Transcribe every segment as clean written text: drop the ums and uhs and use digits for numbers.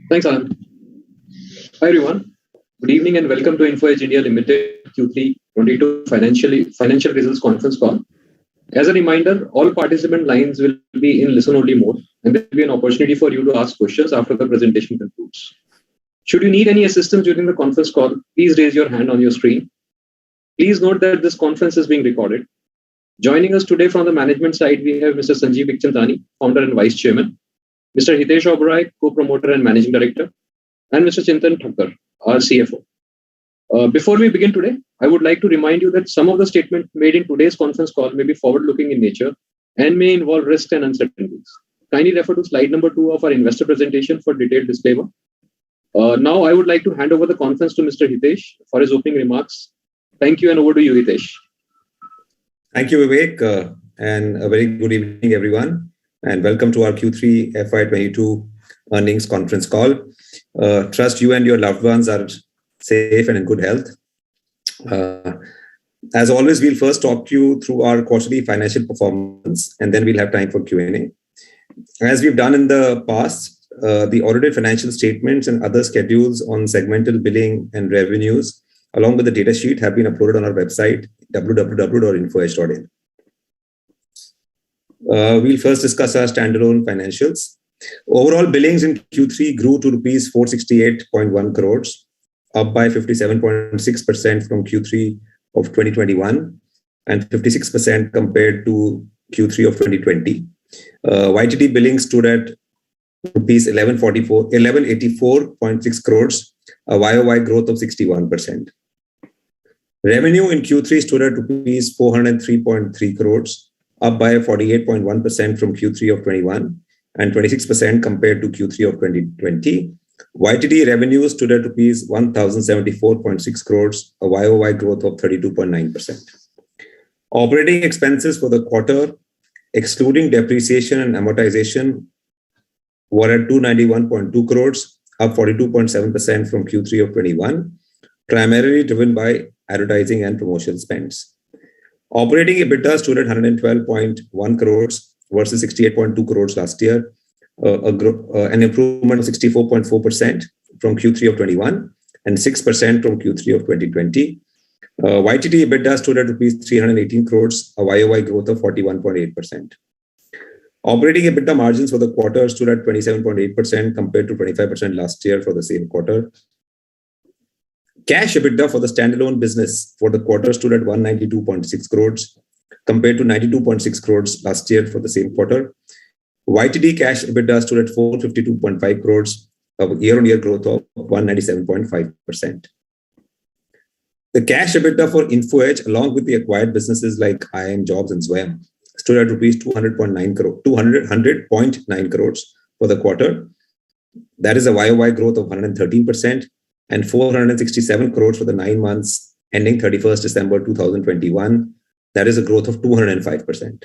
Thanks, Anand. Hi, everyone. Good evening and welcome to InfoEdge India Limited Q3FY22 financial results conference call. As a reminder, all participant lines will be in listen-only mode, and there will be an opportunity for you to ask questions after the presentation concludes. Should you need any assistance during the conference call, please raise your hand on your screen. Please note that this conference is being recorded. Joining us today from the management side, we have Mr. Sanjeev Bikhchandani, Founder and Vice Chairman, Mr. Hitesh Oberoi, Co-Promoter and Managing Director, and Mr. Chintan Thakkar, our CFO. Before we begin today, I would like to remind you that some of the statements made in today's conference call may be forward-looking in nature and may involve risks and uncertainties. Kindly refer to slide number 2 of our investor presentation for detailed disclaimer. Now, I would like to hand over the conference to Mr. Hitesh for his opening remarks. Thank you, and over to you, Hitesh. Thank you, Vivek, and a very good evening, everyone, and welcome to our Q3 FY22 earnings conference call. Trust you and your loved ones are safe and in good health. As always, we'll first talk you through our quarterly financial performance, and then we'll have time for Q&A. As we've done in the past, the audited financial statements and other schedules on segmental billing and revenues, along with the data sheet, have been uploaded on our website, www.infoedge.in. We'll first discuss our standalone financials. Overall billings in Q3 grew to rupees 468.1 crores, up by 57.6% from Q3 of 2021 and 56% compared to Q3 of 2020. YTD billings stood at rupees 1184.6 crores, a YOY growth of 61%. Revenue in Q3 stood at rupees 403.3 crores, up by 48.1% from Q3 of 21 and 26% compared to Q3 of 2020. YTD revenue stood at rupees 1,074.6 crores, a YOY growth of 32.9%. Operating expenses for the quarter, excluding depreciation and amortization, were at 291.2 crores, up 42.7% from Q3 of 21, primarily driven by advertising and promotional spends. Operating EBITDA stood at 112.1 crores versus 68.2 crores last year, an improvement of 64.4% from Q3 of 21 and 6% from Q3 of 2020. YTD EBITDA stood at rupees 318 crores, a YOY growth of 41.8%. Operating EBITDA margins for the quarter stood at 27.8% compared to 25% last year for the same quarter. Cash EBITDA for the standalone business for the quarter stood at 192.6 crores compared to 92.6 crores last year for the same quarter. YTD cash EBITDA stood at 452.5 crores, a year-on-year growth of 197.5%. The cash EBITDA for InfoEdge, along with the acquired businesses like iimjobs and Zwayam, stood at rupees 200.9 crores for the quarter. That is a YOY growth of 113%, and 467 crores for the 9 months ending 31st December 2021. That is a growth of 205%.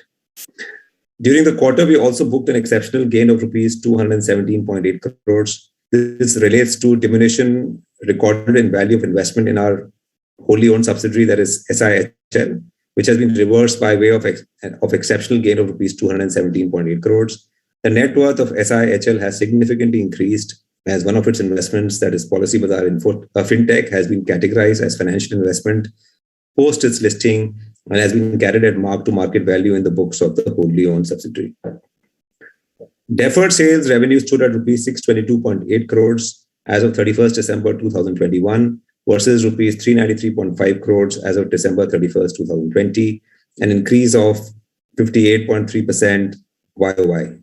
During the quarter, we also booked an exceptional gain of rupees 217.8 crores. This relates to diminution recorded in value of investment in our wholly owned subsidiary, that is SIHL, which has been reversed by way of exceptional gain of rupees 217.8 crores. The net worth of SIHL has significantly increased as one of its investments, that is Policybazaar FinTech, has been categorized as financial investment post its listing and has been carried at mark-to-market value in the books of the wholly owned subsidiary. Deferred sales revenue stood at rupees 622.8 crores as of 31st December 2021 versus rupees 393.5 crores as of December 31st, 2020, an increase of 58.3% YOY.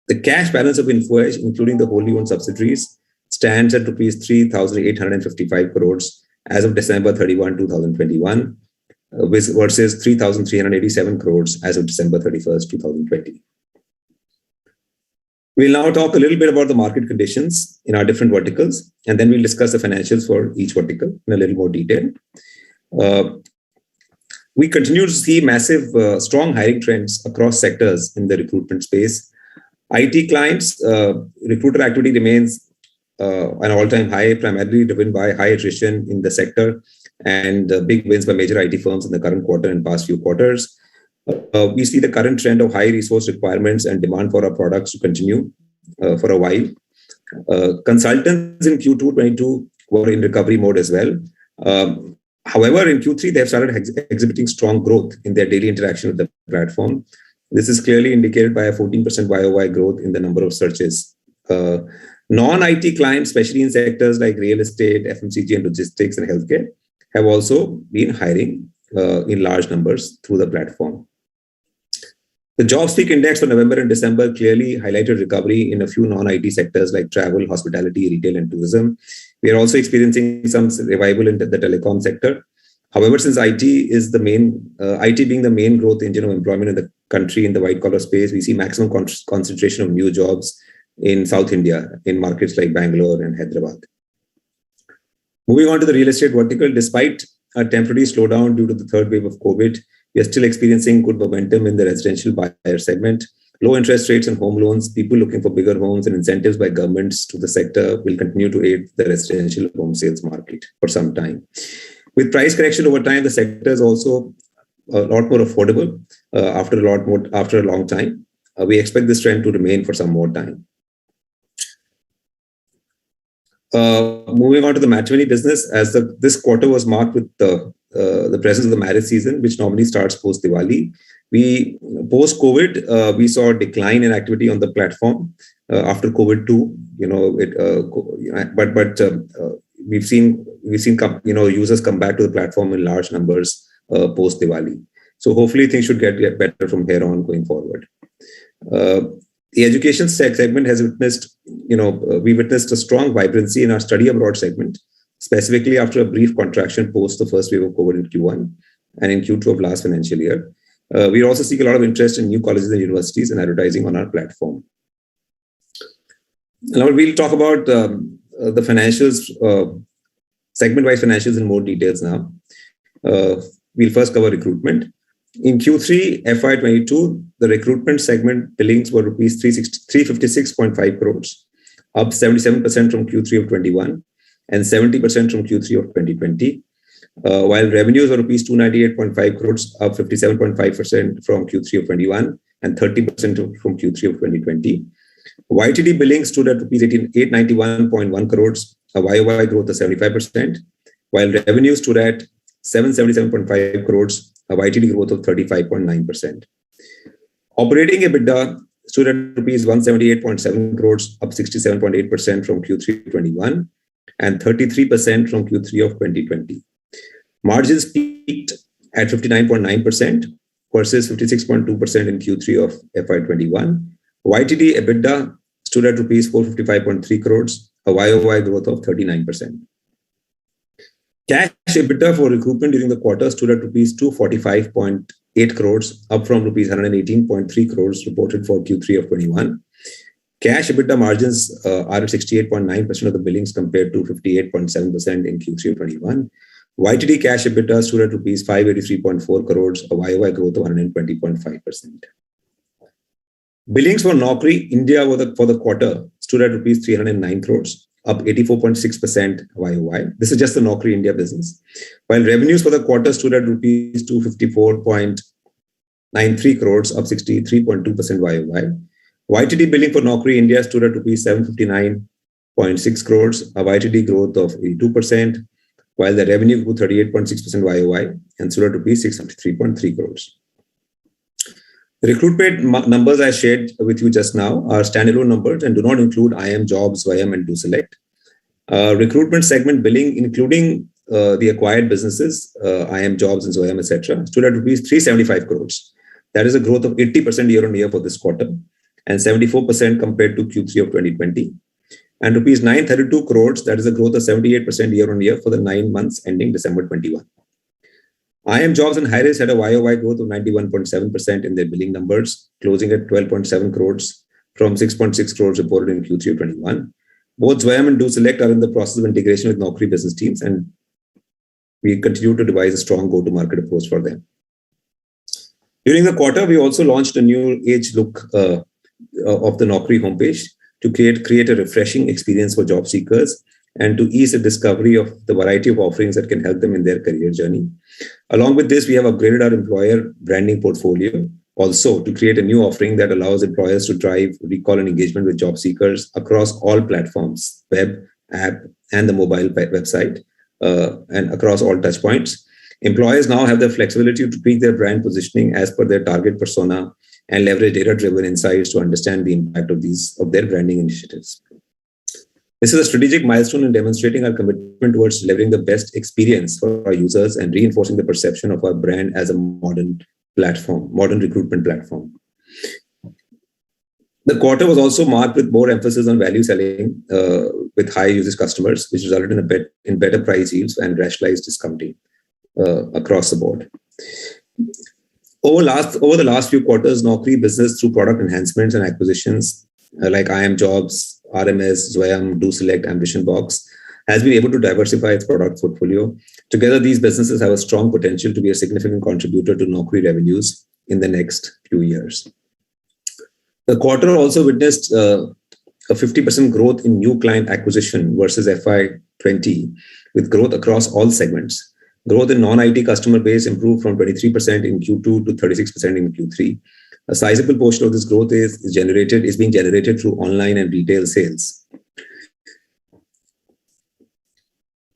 The cash balance of InfoEdge, including the wholly owned subsidiaries, stands at rupees 3,855 crores as of December 31, 2021, versus 3,387 crores as of December 31st, 2020. We'll now talk a little bit about the market conditions in our different verticals, and then we'll discuss the financials for each vertical in a little more detail. We continue to see massive, strong hiring trends across sectors in the recruitment space. IT clients, recruiter activity remains an all-time high, primarily driven by high attrition in the sector and big wins by major IT firms in the current quarter and past few quarters. We see the current trend of high resource requirements and demand for our products to continue for a while. Consultants in Q2 22 were in recovery mode as well. However, in Q3, they have started exhibiting strong growth in their daily interaction with the platform. This is clearly indicated by a 14% YOY growth in the number of searches. Non-IT clients, especially in sectors like real estate, FMCG, and logistics and healthcare, have also been hiring in large numbers through the platform. The JobSpeak index for November and December clearly highlighted recovery in a few non-IT sectors like travel, hospitality, retail, and tourism. We are also experiencing some revival in the telecom sector. However, since IT is the main, IT being the main growth engine of employment in the country in the white-collar space, we see maximum concentration of new jobs in South India, in markets like Bangalore and Hyderabad. Moving on to the real estate vertical, despite a temporary slowdown due to the third wave of COVID, we are still experiencing good momentum in the residential buyer segment. Low interest rates and home loans, people looking for bigger homes, and incentives by governments to the sector will continue to aid the residential home sales market for some time. With price correction over time, the sector is also a lot more affordable after a long time. We expect this trend to remain for some more time. Moving on to the matrimony business, as this quarter was marked with the presence of the marriage season, which normally starts post Diwali. Post-COVID, we saw a decline in activity on the platform after COVID too. We've seen users come back to the platform in large numbers post Diwali. So hopefully things should get better from here on going forward. The education segment has witnessed, we witnessed a strong vibrancy in our study abroad segment, specifically after a brief contraction post the first wave of COVID in Q1 and in Q2 of last financial year. We also see a lot of interest in new colleges and universities and advertising on our platform. Now we'll talk about the financials, segment-wise financials in more details now. We'll first cover recruitment. In Q3 FY22, the recruitment segment billings were rupees 356.5 crores, up 77% from Q3 of 21 and 70% from Q3 of 2020. While revenues were rupees 298.5 crores, up 57.5% from Q3 of 21 and 30% from Q3 of 2020. YTD billings stood at rupees 891.1 crores, a YOY growth of 75%, while revenues stood at 777.5 crores, a YTD growth of 35.9%. Operating EBITDA stood at rupees 178.7 crores, up 67.8% from Q3 21 and 33% from Q3 of 2020. Margins peaked at 59.9% versus 56.2% in Q3 of FY21. YTD EBITDA stood at rupees 455.3 crores, a YOY growth of 39%. Cash EBITDA for recruitment during the quarter stood at rupees 245.8 crores, up from rupees 118.3 crores reported for Q3 of 21. Cash EBITDA margins are at 68.9% of the billings compared to 58.7% in Q3 of 21. YTD cash EBITDA stood at rupees 583.4 crores, a YOY growth of 120.5%. Billings for Naukri India for the quarter stood at rupees 309 crores, up 84.6% YOY. This is just the Naukri India business. While revenues for the quarter stood at rupees 254.93 crores, up 63.2% YOY. YTD billing for Naukri India stood at rupees 759.6 crores, a YTD growth of 82%, while the revenue grew 38.6% YOY and stood at rupees 653.3 crores. The recruitment numbers I shared with you just now are standalone numbers and do not include IMJobs, Zwayam, and DoSelect. Recruitment segment billing, including the acquired businesses, IMJobs and Zwayam, etc., stood at rupees 375 crores. That is a growth of 80% year-on-year for this quarter and 74% compared to Q3 of 2020. And rupees 932 crores, that is a growth of 78% year-on-year for the 9 months ending December 21. IMJobs and Hirist had a YOY growth of 91.7% in their billing numbers, closing at 12.7 crores from 6.6 crores reported in Q3 of 21. Both Zwayam and DoSelect are in the process of integration with Naukri business teams, and we continue to devise a strong go-to-market approach for them. During the quarter, we also launched a new age look of the Naukri homepage to create a refreshing experience for job seekers and to ease the discovery of the variety of offerings that can help them in their career journey. Along with this, we have upgraded our employer branding portfolio also to create a new offering that allows employers to drive recall and engagement with job seekers across all platforms, web, app, and the mobile website, and across all touch points. Employers now have the flexibility to tweak their brand positioning as per their target persona and leverage data-driven insights to understand the impact of their branding initiatives. This is a strategic milestone in demonstrating our commitment towards delivering the best experience for our users and reinforcing the perception of our brand as a modern recruitment platform. The quarter was also marked with more emphasis on value selling with high usage customers, which resulted in better price yields and rationalized discounting across the board. Over the last few quarters, Naukri business through product enhancements and acquisitions like IIMjobs, RMS, Zwayam, DoSelect, AmbitionBox has been able to diversify its product portfolio. Together, these businesses have a strong potential to be a significant contributor to Naukri revenues in the next few years. The quarter also witnessed a 50% growth in new client acquisition versus FY20, with growth across all segments. Growth in non-IT customer base improved from 23% in Q2 to 36% in Q3. A sizable portion of this growth is being generated through online and retail sales.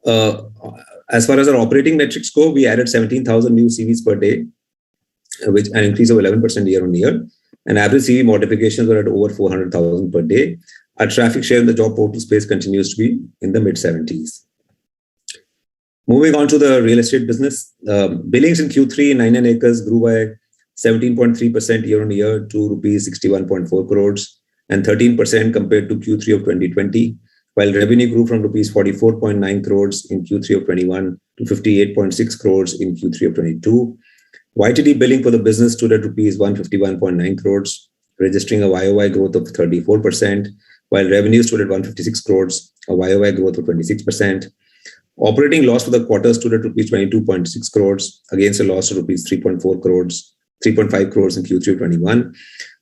As far as our operating metrics go, we added 17,000 new CVs per day, which an increase of 11% year on year. And average CV modifications were at over 400,000 per day. Our traffic share in the job portal space continues to be in the mid-70s. Moving on to the real estate business, billings in Q3 in 99acres grew by 17.3% year on year to rupees 61.4 crores and 13% compared to Q3 of 2020, while revenue grew from rupees 44.9 crores in Q3 of 21 to 58.6 crores in Q3 of 22. YTD billing for the business stood at rupees 151.9 crores, registering a YOY growth of 34%, while revenue stood at 156 crores, a YOY growth of 26%. Operating loss for the quarter stood at rupees 22.6 crores against a loss of rupees 3.5 crores in Q3 of 21.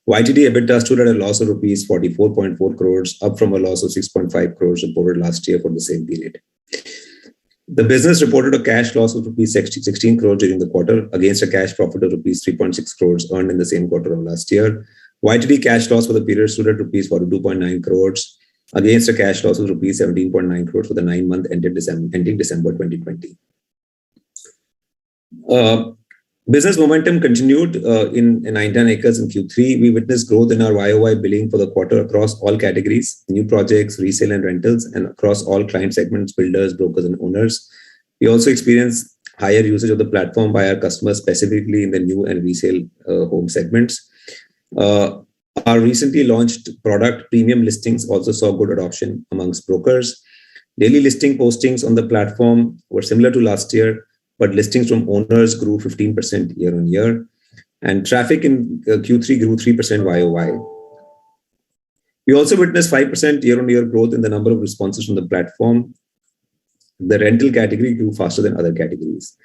YTD EBITDA stood at a loss of rupees 44.4 crores, up from a loss of 6.5 crores reported last year for the same period. The business reported a cash loss of rupees 16 crores during the quarter against a cash profit of rupees 3.6 crores earned in the same quarter of last year. YTD cash loss for the period stood at rupees 42.9 crores against a cash loss of rupees 17.9 crores for the 9 month ending December 2020. Business momentum continued in 99acres in Q3. We witnessed growth in our YOY billing for the quarter across all categories, new projects, resale and rentals, and across all client segments, builders, brokers, and owners. We also experienced higher usage of the platform by our customers, specifically in the new and resale home segments. Our recently launched product premium listings also saw good adoption amongst brokers. Daily listing postings on the platform were similar to last year, but listings from owners grew 15% year on year. And traffic in Q3 grew 3% YOY. We also witnessed 5% year on year growth in the number of responses from the platform. The rental category grew faster than other categories.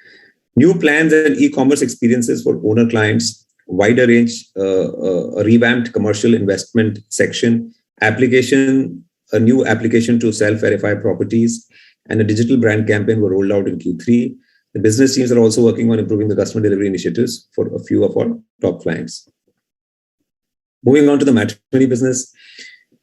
New plans and e-commerce experiences for owner clients, wider range, a revamped commercial investment section, a new application to self-verify properties, and a digital brand campaign were rolled out in Q3. The business teams are also working on improving the customer delivery initiatives for a few of our top clients. Moving on to the matrimony business,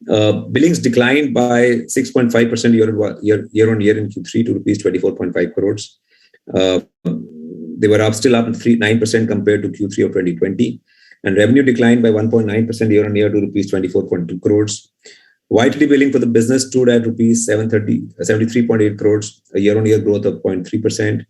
billings declined by 6.5% year on year in Q3 to rupees 24.5 crores. They were still up 9% compared to Q3 of 2020, and revenue declined by 1.9% year on year to rupees 24.2 crores. YTD billing for the business stood at rupees 73.8 crores, a year on year growth of 0.3%.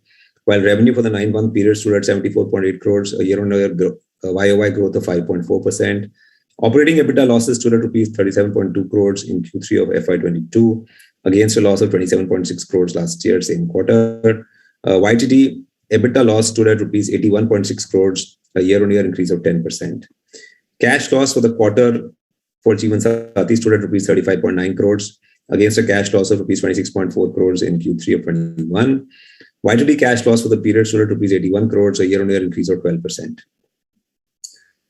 While revenue for the 9 month period stood at 74.8 crores, a year-on-year YOY growth of 5.4%. Operating EBITDA losses stood at rupees 37.2 crores in Q3 of FY22 against a loss of 27.6 crores last year, same quarter. YTD EBITDA loss stood at rupees 81.6 crores, a year-on-year increase of 10%. Cash loss for the quarter for Jeevansathi stood at rupees 35.9 crores against a cash loss of rupees 26.4 crores in Q3 of 21. YTD cash loss for the period stood at rupees 81 crores, a year-on-year increase of 12%.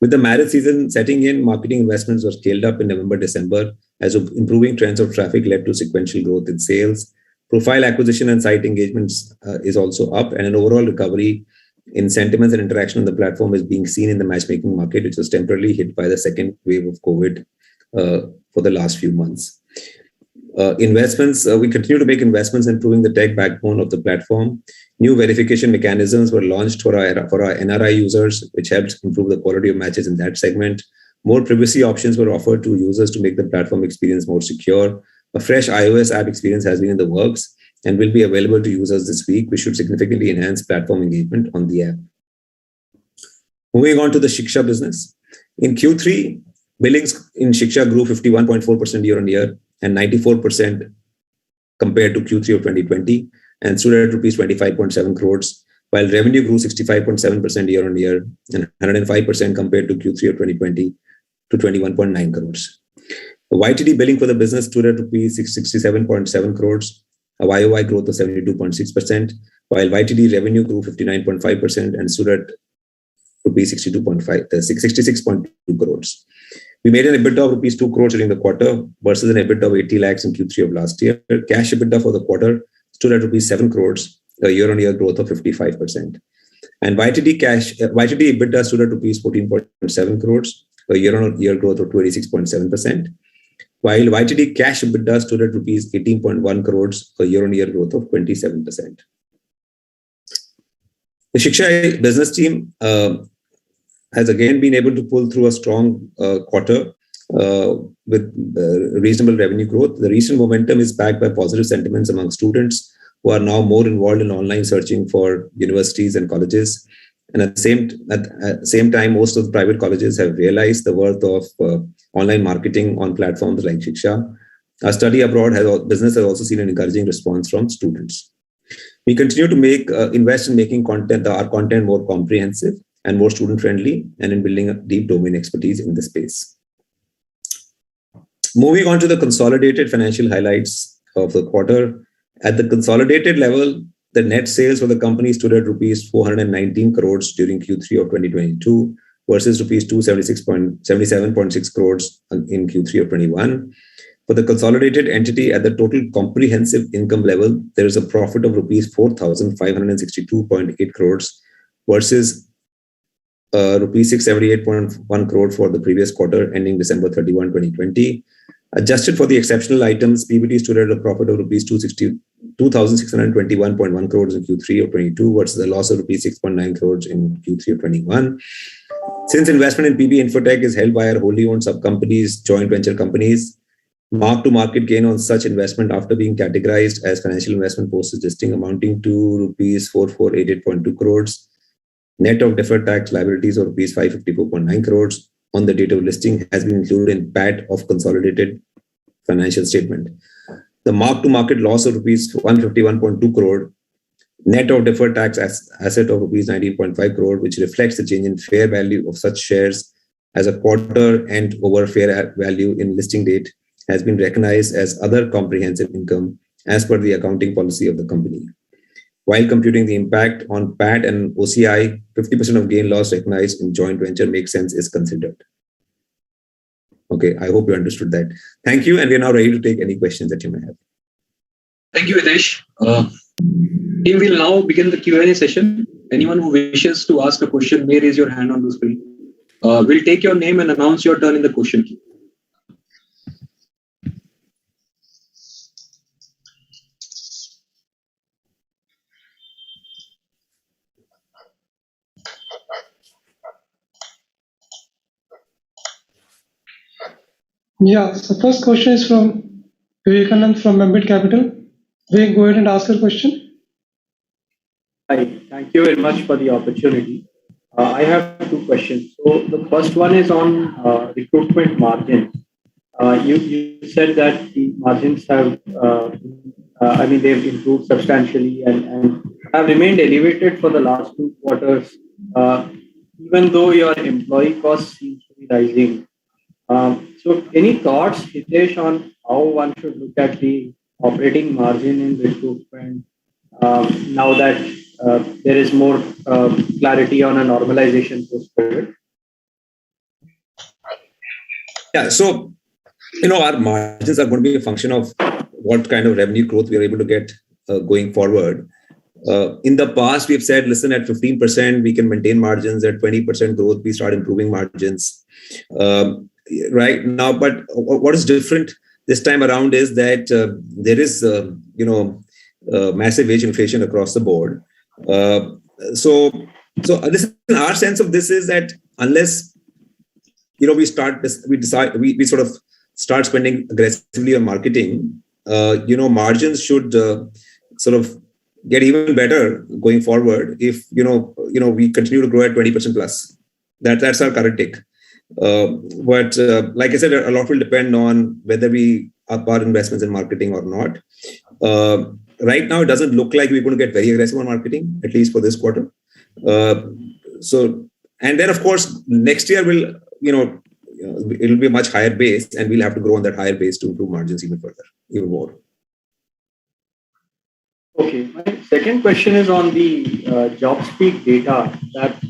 With the marriage season setting in, marketing investments were scaled up in November, December, as improving trends of traffic led to sequential growth in sales. Profile acquisition and site engagements is also up, and an overall recovery in sentiments and interaction on the platform is being seen in the matchmaking market, which was temporarily hit by the second wave of COVID for the last few months. Investments, we continue to make investments in improving the tech backbone of the platform. New verification mechanisms were launched for our NRI users, which helps improve the quality of matches in that segment. More privacy options were offered to users to make the platform experience more secure. A fresh iOS app experience has been in the works and will be available to users this week, which should significantly enhance platform engagement on the app. Moving on to the Shiksha business. In Q3, billings in Shiksha grew 51.4% year-on-year and 94% compared to Q3 of 2020 and stood at rupees 25.7 crores, while revenue grew 65.7% year-on-year and 105% compared to Q3 of 2020 to 21.9 crores. The YTD billing for the business stood at rupees 67.7 crores, a YOY growth of 72.6%, while YTD revenue grew 59.5% and stood at rupees 66.2 crores. We made an EBITDA of rupees 2 crores during the quarter versus an EBITDA of 80 lakhs in Q3 of last year. Cash EBITDA for the quarter stood at rupees 7 crores, a year-on-year growth of 55%. And YTD EBITDA stood at rupees 14.7 crores, a year-on-year growth of 26.7%, while YTD cash EBITDA stood at rupees 18.1 crores, a year-on-year growth of 27%. The Shiksha business team has again been able to pull through a strong quarter with reasonable revenue growth. The recent momentum is backed by positive sentiments among students who are now more involved in online searching for universities and colleges. And at the same time, most of the private colleges have realized the worth of online marketing on platforms like Shiksha. Our study abroad business has also seen an encouraging response from students. We continue to invest in making our content more comprehensive and more student-friendly, and in building a deep domain expertise in this space. Moving on to the consolidated financial highlights of the quarter. At the consolidated level, the net sales for the company stood at rupees 419 crores during Q3 of 2022 versus rupees 277.6 crores in Q3 of 21. For the consolidated entity at the total comprehensive income level, there is a profit of rupees 4,562.8 crores versus rupees 678.1 crore for the previous quarter ending December 31, 2020. Adjusted for the exceptional items, PBT stood at a profit of rupees 2,621.1 crores in Q3 of 22 versus a loss of rupees 6.9 crores in Q3 of 21. Since investment in PB Infotech is held by our wholly owned sub-companies, joint venture companies, mark-to-market gain on such investment after being categorized as financial investment post-listing amounting to rupees 4488.2 crores, net of deferred tax liabilities of rupees 554.9 crores on the date of listing has been included in PAT of consolidated financial statement. The mark-to-market loss of rupees 151.2 crore, net of deferred tax asset of rupees 19.5 crore, which reflects the change in fair value of such shares as a quarter and over fair value in listing date, has been recognized as other comprehensive income as per the accounting policy of the company. While computing the impact on PAT and OCI, 50% of gain loss recognized in joint venture makes sense is considered. Okay, I hope you understood that. Thank you, and we are now ready to take any questions that you may have. Thank you, Hitesh. Team will now begin the Q&A session. Anyone who wishes to ask a question may raise your hand on the screen. We'll take your name and announce your turn in the question queue. Yeah, the first question is from Vivekanand from Ambit Capital. Vivek, go ahead and ask your question. Hi, thank you very much for the opportunity. I have two questions. So the first one is on recruitment margins. You said that the margins have, they've improved substantially and have remained elevated for the last 2 quarters, even though your employee costs seem to be rising. So any thoughts, Hitesh, on how one should look at the operating margin in recruitment now that there is more clarity on a normalization post-COVID? Yeah, so, our margins are going to be a function of what kind of revenue growth we are able to get going forward. In the past, we've said, listen, at 15%, we can maintain margins. At 20% growth, we start improving margins. Right now, but what is different this time around is that there is, massive wage inflation across the board. So this, our sense of this is that unless we sort of start spending aggressively on marketing, margins should sort of get even better going forward if we continue to grow at 20% plus. That's our current take. But like I said, a lot will depend on whether we up our investments in marketing or not. Right now, it doesn't look like we're going to get very aggressive on marketing, at least for this quarter. And then, of course, next year it'll be a much higher base, and we'll have to grow on that higher base to improve margins even further, even more. Okay. My second question is on the JobSpeak data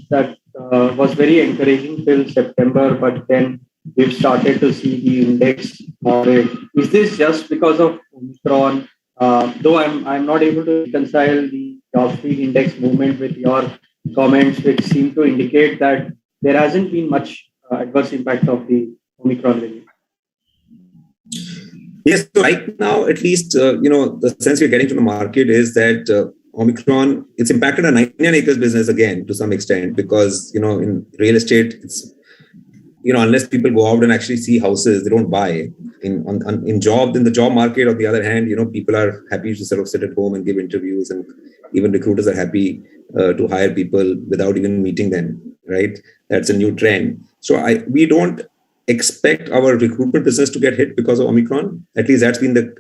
that was very encouraging till September, but then we've started to see the index moderate. Is this just because of Omicron? Though I'm not able to reconcile the JobSpeak index movement with your comments, which seem to indicate that there hasn't been much adverse impact of the Omicron variant. Yes, so right now, at least, the sense we're getting from the market is that Omicron, it's impacted our 99 acres business again to some extent, because, in real estate, it's, unless people go out and actually see houses, they don't buy. In the job market, on the other hand, people are happy to sort of sit at home and give interviews, and even recruiters are happy to hire people without even meeting them, right? That's a new trend. So we don't expect our recruitment business to get hit because of Omicron. At least that's been the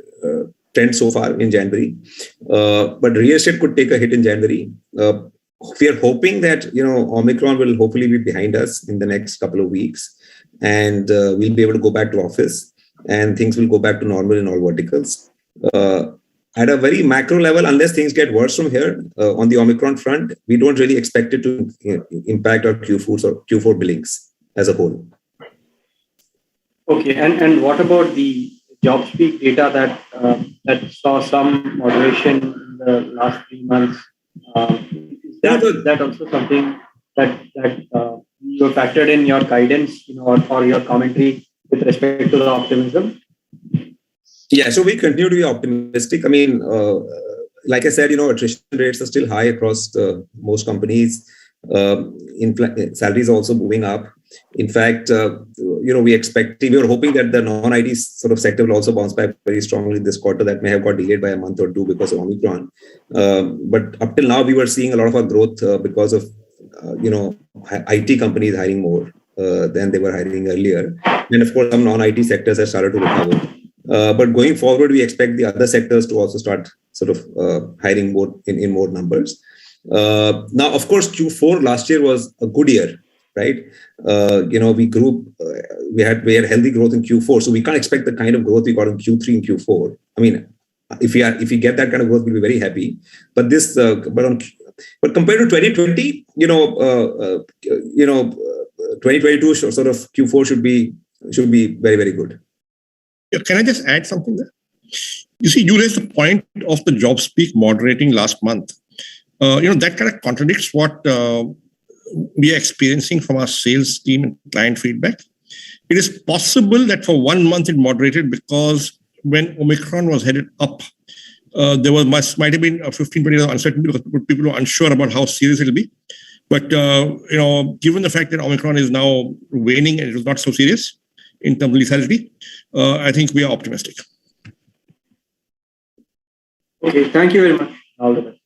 trend so far in January. But real estate could take a hit in January. We are hoping that Omicron will hopefully be behind us in the next couple of weeks, and we'll be able to go back to office, and things will go back to normal in all verticals. At a very macro level, unless things get worse from here on the Omicron front, we don't really expect it to impact our Q4 billings as a whole. Okay, and what about the JobSpeak data that saw some moderation in the last 3 months? Is that also something that you factored in your guidance, or your commentary with respect to the optimism? Yeah, so we continue to be optimistic. I mean, like I said, attrition rates are still high across most companies. Salaries are also moving up. In fact, we were hoping that the non-IT sort of sector will also bounce back very strongly this quarter. That may have got delayed by a month or two because of Omicron. But up till now, we were seeing a lot of our growth because of, IT companies hiring more than they were hiring earlier. And of course, some non-IT sectors have started to recover. But going forward, we expect the other sectors to also start sort of hiring more in more numbers. Now, of course, Q4 last year was a good year, right? We grew, we had healthy growth in Q4, so we can't expect the kind of growth we got in Q3 and Q4. I mean, if we get that kind of growth, we'll be very happy. But but compared to 2020, 2022 sort of Q4 should be very, very good. Yeah, can I just add something there? You see, you raised the point of the JobSpeak moderating last month. That kind of contradicts what we are experiencing from our sales team and client feedback. It is possible that for 1 month it moderated because when Omicron was headed up, there might have been a 15-20% uncertainty because people were unsure about how serious it will be. But given the fact that Omicron is now waning and it was not so serious in terms of lethality, I think we are optimistic. Okay, thank you very much. All the best.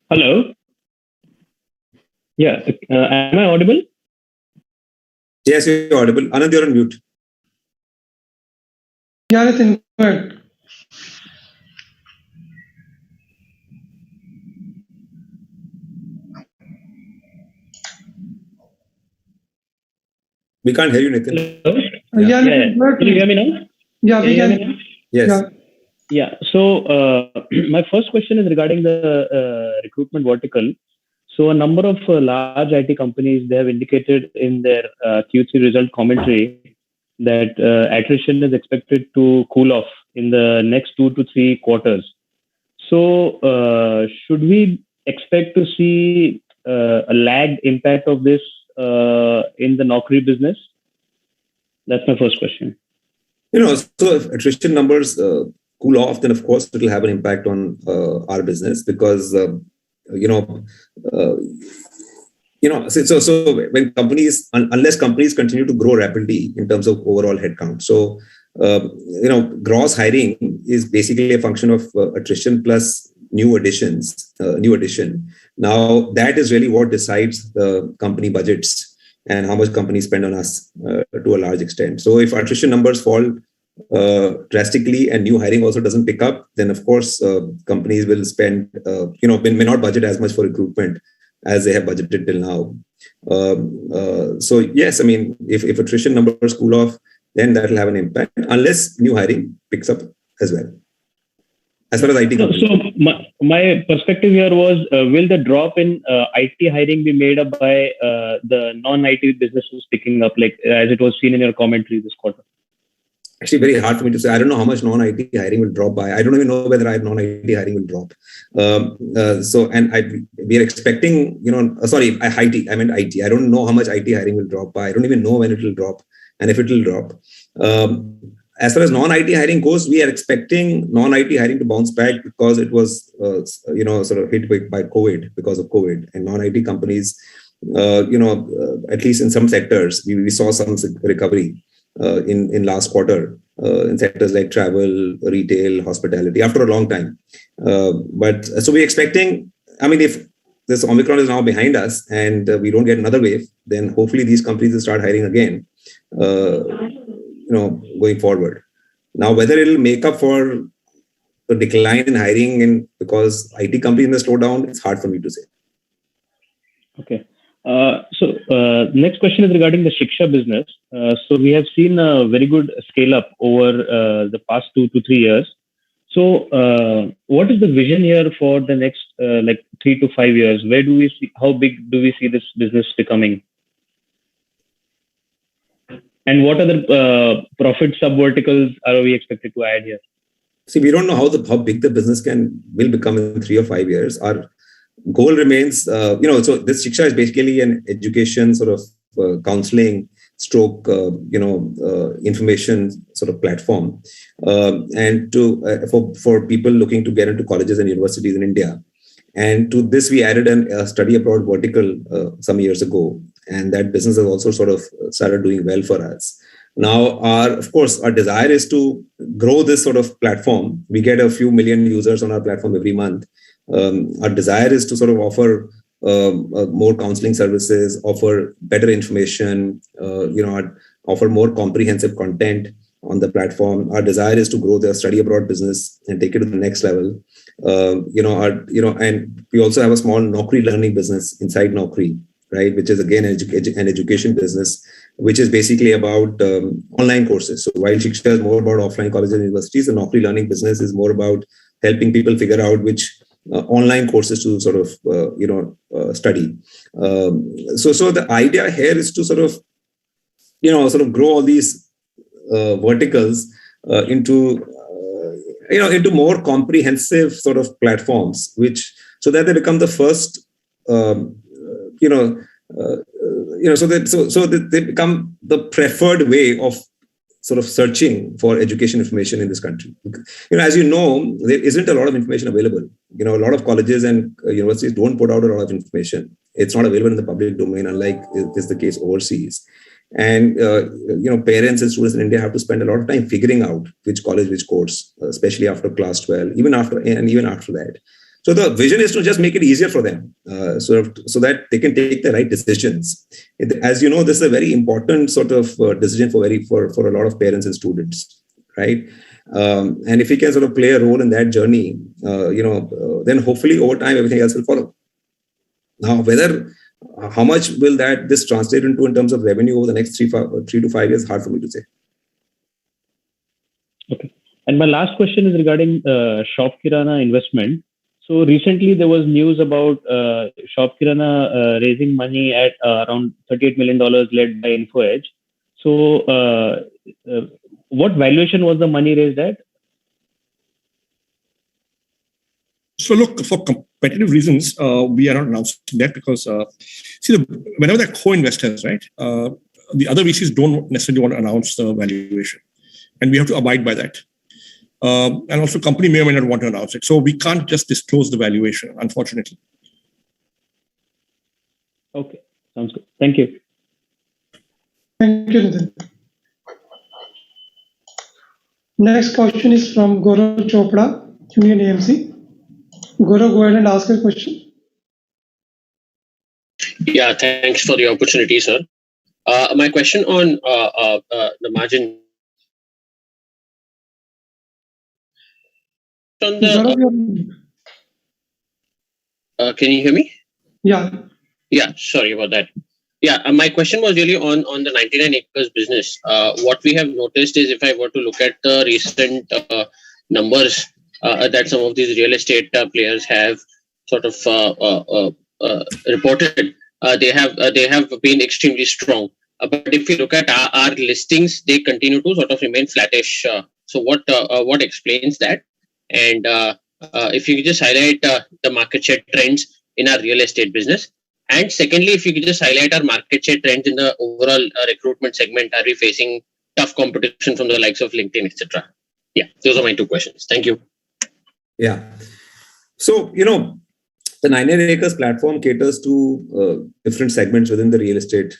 Hello. Yeah, am I audible? Yes, you're audible. Anand, you're on mute. Yeah, Nitin, go ahead. We can't hear you, Nitin. Hello? Yeah, Nitin, go ahead, Can you hear me now? Yeah, we Can you can. hear me now? Yes. Yeah. So my first question is regarding the recruitment vertical. So a number of large IT companies, they have indicated in their Q3 result commentary that attrition is expected to cool off in the next 2 to 3 quarters. So should we expect to see a lagged impact of this in the Naukri business? That's my first question. So if attrition numbers cool off, then of course it will have an impact on our business because so when companies, unless companies continue to grow rapidly in terms of overall headcount, so gross hiring is basically a function of attrition plus new addition. Now that is really what decides the company budgets and how much companies spend on us to a large extent. So if attrition numbers fall drastically and new hiring also doesn't pick up, then of course companies will spend, may not budget as much for recruitment as they have budgeted till now. So yes, I mean, if attrition numbers cool off, then that will have an impact unless new hiring picks up as well. As far as IT companies. So my perspective here was, will the drop in IT hiring be made up by the non-IT businesses picking up, like as it was seen in your commentary this quarter? Actually, very hard for me to say. I don't know how much non-IT hiring will drop by. I don't even know whether non-IT hiring will drop. We are expecting, IT. I meant IT. I don't know how much IT hiring will drop by. I don't even know when it will drop and if it will drop. As far as non-IT hiring goes, we are expecting non-IT hiring to bounce back because it was, sort of hit by COVID because of COVID, and non-IT companies, at least in some sectors, we saw some recovery in last quarter in sectors like travel, retail, hospitality after a long time. But so we're expecting, I mean, if this Omicron is now behind us and we don't get another wave, then hopefully these companies will start hiring again, going forward. Now, whether it'll make up for the decline in hiring and because IT companies may slow down, it's hard for me to say. Okay. So next question is regarding the Shiksha business. So we have seen a very good scale up over the past 2 to 3 years. So what is the vision here for the next 3 to 5 years? Where do we see, how big do we see this business becoming? And what other profit sub-verticals are we expected to add here? See, we don't know how big the business will become in 3 or 5 years. Our goal remains, so this Shiksha is basically an education sort of counseling stroke, information sort of platform, and for people looking to get into colleges and universities in India. And to this, we added a study abroad vertical some years ago, and that business has also sort of started doing well for us. Now, of course, our desire is to grow this sort of platform. We get a few million users on our platform every month. Our desire is to sort of offer more counseling services, offer better information, offer more comprehensive content on the platform. Our desire is to grow the study abroad business and take it to the next level. And we also have a small Naukri learning business inside Naukri, right, which is again an education business, which is basically about online courses. So while Shiksha is more about offline colleges and universities, the Naukri learning business is more about helping people figure out which online courses to sort of study. So the idea here is to sort of grow all these verticals into more comprehensive sort of platforms, so that they become the first so that they become the preferred way of sort of searching for education information in this country. As you know, there isn't a lot of information available. A lot of colleges and universities don't put out a lot of information. It's not available in the public domain, unlike is the case overseas. And parents and students in India have to spend a lot of time figuring out which college, which course, especially after class 12, even after that. So the vision is to just make it easier for them, so that they can take the right decisions. As you know, this is a very important sort of decision for a lot of parents and students, right? And if we can sort of play a role in that journey, then hopefully over time everything else will follow. Now, how much will this translate into in terms of revenue over the next 3 to 5 years? Hard for me to say. Okay. And my last question is regarding Shop Kirana investment. So recently there was news about Shop Kirana raising money at around $38 million led by InfoEdge. So what valuation was the money raised at? So look, for competitive reasons, we are not announcing that because whenever they're co-investors, right, the other VCs don't necessarily want to announce the valuation, and we have to abide by that. And also, company may or may not want to announce it, so we can't just disclose the valuation, unfortunately. Okay, sounds good. Thank you. Thank you, Nitin. Next question is from Gaurav Chopra, Union AMC. Gaurav, go ahead and ask your question. Yeah, thanks for the opportunity, sir. My question on the margin. On the, can you hear me? Yeah. Yeah, sorry about that. Yeah, my question was really on the 99 acres business. What we have noticed is if I were to look at the recent numbers that some of these real estate players have sort of reported, they have been extremely strong. But if you look at our listings, they continue to sort of remain flattish. So what explains that? And if you could just highlight the market share trends in our real estate business. And secondly, if you could just highlight our market share trends in the overall recruitment segment. Are we facing tough competition from the likes of LinkedIn, etc.? Yeah, those are my two questions. Thank you. Yeah. So, the 99 acres platform caters to different segments within the real estate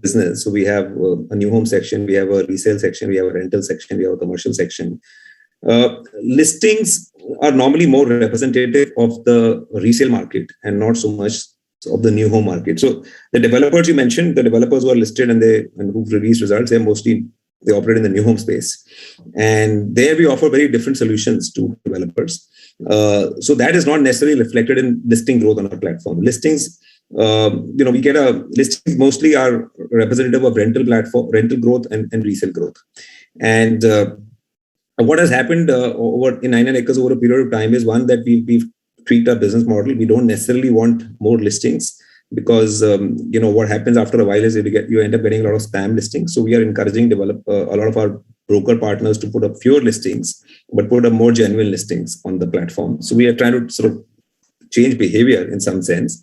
business. So we have a new home section, we have a resale section, we have a rental section, we have a commercial section. Listings are normally more representative of the resale market and not so much of the new home market. So the developers you mentioned, the developers who are listed and who've released results, they operate in the new home space. And there we offer very different solutions to developers. So that is not necessarily reflected in listing growth on our platform. Listings, we get listings mostly are representative of rental growth and resale growth. And what has happened in 99 acres over a period of time is one that we've tweaked our business model. We don't necessarily want more listings because what happens after a while is you end up getting a lot of spam listings. So we are encouraging a lot of our broker partners to put up fewer listings, but put up more genuine listings on the platform. So we are trying to sort of change behavior in some sense.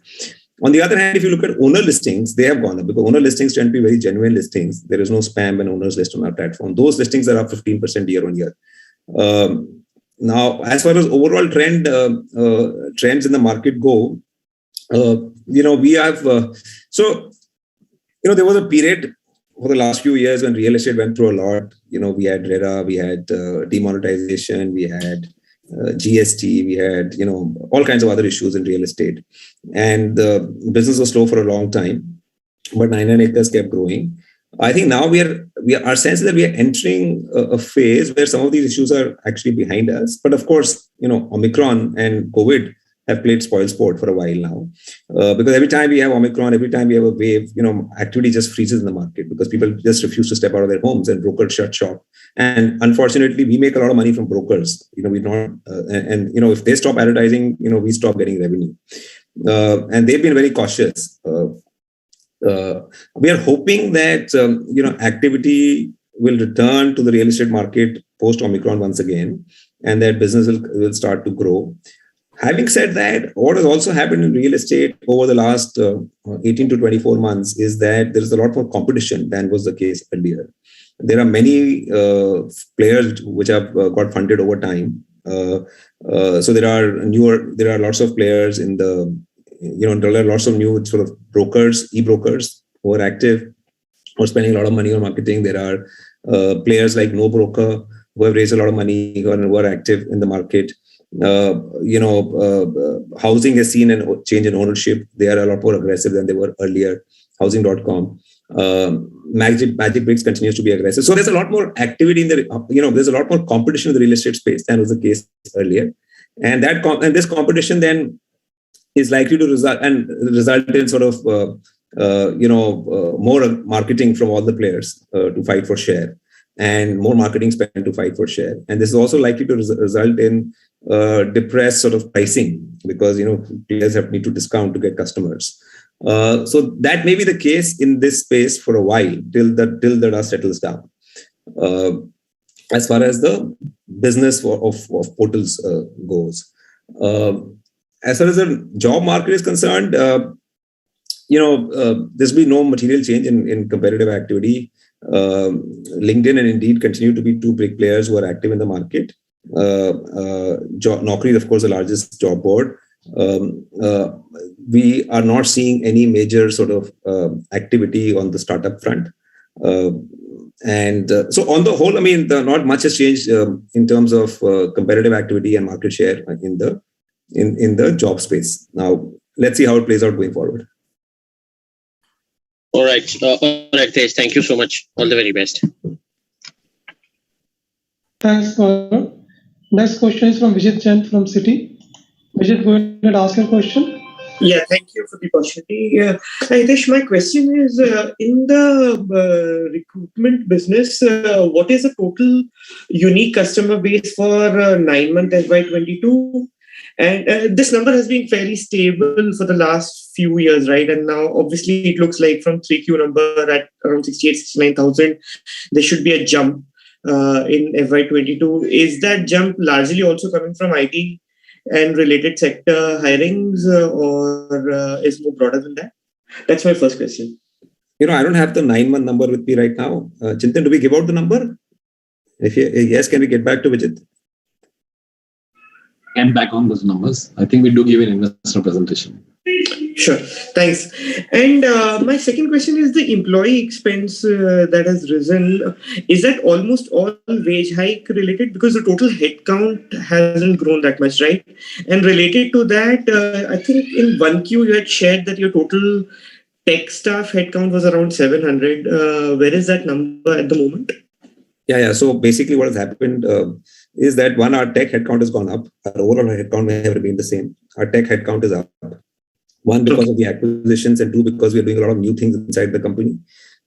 On the other hand, if you look at owner listings, they have gone up because owner listings tend to be very genuine listings. There is no spam and owners list on our platform. Those listings are up 15% year on year. Now, as far as overall trends in the market go, we have there was a period for the last few years when real estate went through a lot. We had RERA, we had demonetization, we had GST, we had all kinds of other issues in real estate, and the business was slow for a long time. But 99 acres kept growing. I think now our sense is that we are entering a phase where some of these issues are actually behind us. But of course, Omicron and COVID have played spoilsport for a while now, because every time we have Omicron, every time we have a wave, activity just freezes in the market because people just refuse to step out of their homes and brokers shut shop. And unfortunately, we make a lot of money from brokers. If they stop advertising, we stop getting revenue. And they've been very cautious. We are hoping that activity will return to the real estate market post Omicron once again, and that business will start to grow. Having said that, what has also happened in real estate over the last 18 to 24 months is that there is a lot more competition than was the case earlier. There are many players which have got funded over time. So there are lots of players in the there are lots of new sort of brokers, e-brokers who are active, who are spending a lot of money on marketing. There are players like No Broker who have raised a lot of money who are active in the market. Housing has seen a change in ownership. They are a lot more aggressive than they were earlier. Housing.com. Magic Bricks continues to be aggressive. So there's a lot more activity in there's a lot more competition in the real estate space than was the case earlier. And this competition then is likely to result in sort of more marketing from all the players to fight for share, and more marketing spend to fight for share. And this is also likely to result in depressed sort of pricing because players need to discount to get customers. So that may be the case in this space for a while till the dust settles down. As far as the business of portals goes, as far as the job market is concerned, there's been no material change in competitive activity. LinkedIn and Indeed continue to be two big players who are active in the market. Naukri is, of course, the largest job board. We are not seeing any major sort of activity on the startup front. So on the whole, not much has changed in terms of competitive activity and market share in the job space. Now, let's see how it plays out going forward. All right, Tej. Thank you so much. All the very best. Thanks, Gaurav. Next question is from Vijit Jain from Citi. Vijit, go ahead and ask your question. Yeah, thank you for the opportunity. Hitesh, my question is, in the recruitment business, what is the total unique customer base for 9-month FY22? And this number has been fairly stable for the last few years, right? And now, obviously, it looks like from 3Q number at around 69,000, there should be a jump in FY22. Is that jump largely also coming from IT and related sector hirings, or is more broader than that? That's my first question. I don't have the 9-month number with me right now. Chintan, do we give out the number? If yes, can we get back to Vijit? And back on those numbers. I think we do give an investor presentation. Sure. Thanks. And my second question is the employee expense that has risen. Is that almost all wage hike related? Because the total headcount hasn't grown that much, right? And related to that, I think in 1Q you had shared that your total tech staff headcount was around 700. Where is that number at the moment? Yeah. So basically what has happened is that one, our tech headcount has gone up. Our overall headcount may have remained the same. Our tech headcount is up. One, because of the acquisitions, and two, because we are doing a lot of new things inside the company.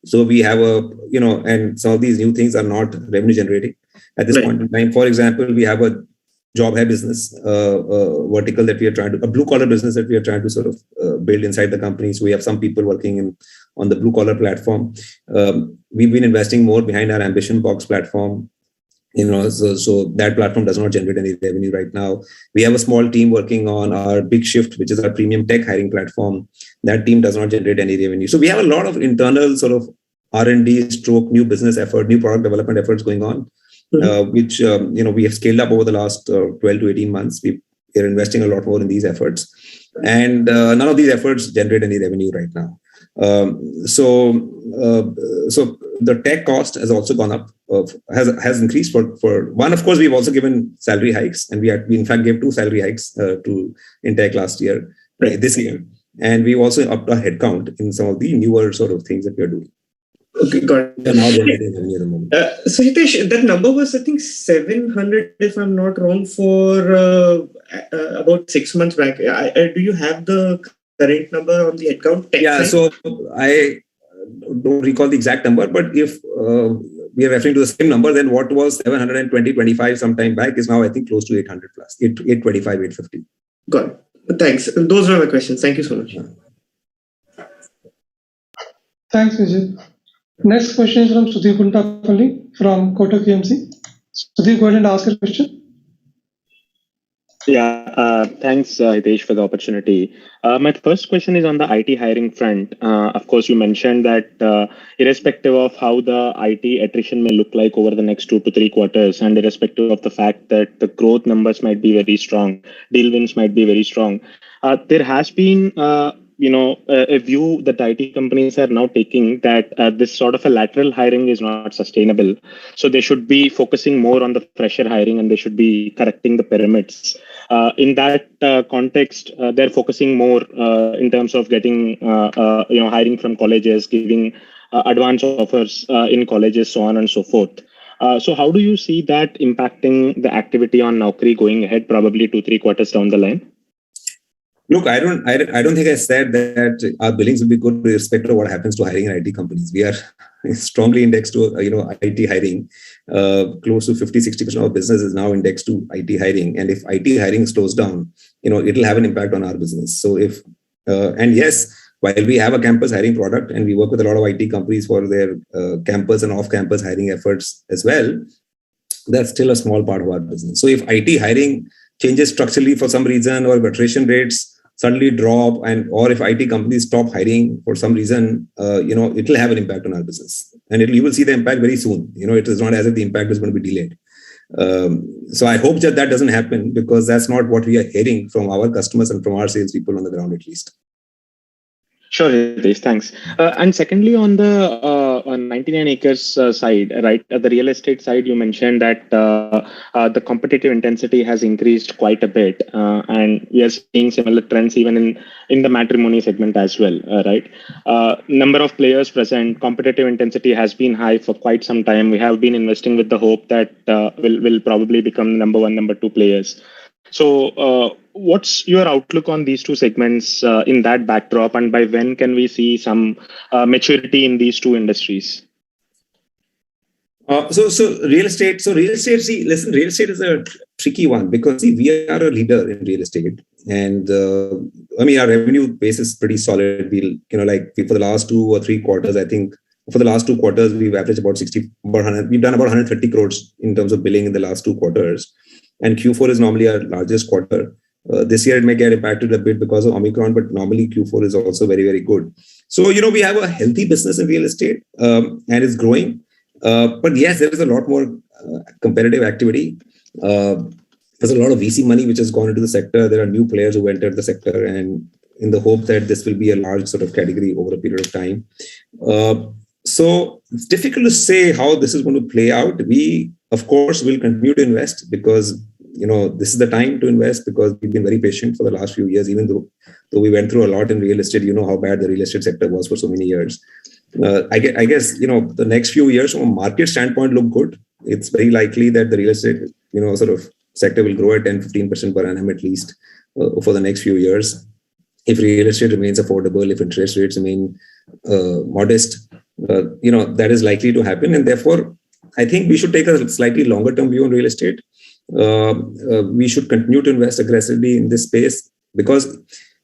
So we have and some of these new things are not revenue generating at this point in time. For example, we have a job hai business vertical that we are trying to, a blue collar business that we are trying to sort of build inside the company. So we have some people working on the blue collar platform. We've been investing more behind our Ambition Box platform. So that platform does not generate any revenue right now. We have a small team working on our Big Shift, which is our premium tech hiring platform. That team does not generate any revenue. So we have a lot of internal sort of R&D stroke new business effort, new product development efforts going on, which we have scaled up over the last 12 to 18 months. We are investing a lot more in these efforts, and none of these efforts generate any revenue right now. So the tech cost has also gone up, has increased for one. Of course, we've also given salary hikes, and we in fact gave 2 salary hikes in tech last year, this year, and we also upped our headcount in some of the newer sort of things that we are doing. Okay, got it. Now generating revenue at the moment. So Hitesh, that number was, I think, 700, if I'm not wrong, for about 6 months back. Do you have the current number on the headcount? Yeah, so I don't recall the exact number, but if we are referring to the same number, then what was 720-25 some time back is now, I think, close to 800 plus, 825, 850. Got it. Thanks. Those were my questions. Thank you so much. Thanks, Vijay. Next question is from Sudhir Kuntapalli from Kotak AMC. Sudhir, go ahead and ask your question. Yeah, thanks, Hitesh, for the opportunity. My first question is on the IT hiring front. Of course, you mentioned that irrespective of how the IT attrition may look like over the next 2 to 3 quarters, and irrespective of the fact that the growth numbers might be very strong, deal wins might be very strong, there has been a view that IT companies are now taking that this sort of a lateral hiring is not sustainable. So they should be focusing more on the fresher hiring, and they should be correcting the pyramids. In that context, they're focusing more in terms of getting, hiring from colleges, giving advance offers in colleges, so on and so forth. So how do you see that impacting the activity on Naukri going ahead, probably 2-3 quarters down the line? Look, I don't think I said that our billings will be good irrespective of what happens to hiring in IT companies. We are strongly indexed to IT hiring. Close to 50-60% of our business is now indexed to IT hiring, and if IT hiring slows down, it'll have an impact on our business. So and yes, while we have a campus hiring product and we work with a lot of IT companies for their campus and off-campus hiring efforts as well, that's still a small part of our business. So if IT hiring changes structurally for some reason, or if attrition rates suddenly drop, or if IT companies stop hiring for some reason, it will have an impact on our business, and you will see the impact very soon. It is not as if the impact is going to be delayed. So I hope that doesn't happen, because that's not what we are hearing from our customers and from our salespeople on the ground, at least. Sure, Hitesh, thanks. And secondly, on the 99 acres side, right, the real estate side, you mentioned that the competitive intensity has increased quite a bit, and we are seeing similar trends even in the matrimony segment as well, right? Number of players present, competitive intensity has been high for quite some time. We have been investing with the hope that will probably become number one, number two players. So what's your outlook on these two segments in that backdrop, and by when can we see some maturity in these two industries? So real estate. Real estate is a tricky one, because we are a leader in real estate, and our revenue base is pretty solid. For the last 2 or 3 quarters, I think for the last 2 quarters we've averaged about 100. We've done about 130 crores in terms of billing in the last 2 quarters. And Q4 is normally our largest quarter. This year it may get impacted a bit because of Omicron, but normally Q4 is also very, very good. So, we have a healthy business in real estate, and it's growing. But yes, there is a lot more competitive activity. There's a lot of VC money which has gone into the sector. There are new players who entered the sector, and in the hope that this will be a large sort of category over a period of time. So it's difficult to say how this is going to play out. We, of course, will continue to invest, because this is the time to invest, because we've been very patient for the last few years. Even though we went through a lot in real estate, how bad the real estate sector was for so many years. I guess the next few years from a market standpoint look good. It's very likely that the real estate sort of sector will grow at 10-15% per annum at least for the next few years, if real estate remains affordable, if interest rates remain modest. That is likely to happen, and therefore I think we should take a slightly longer term view on real estate. We should continue to invest aggressively in this space, because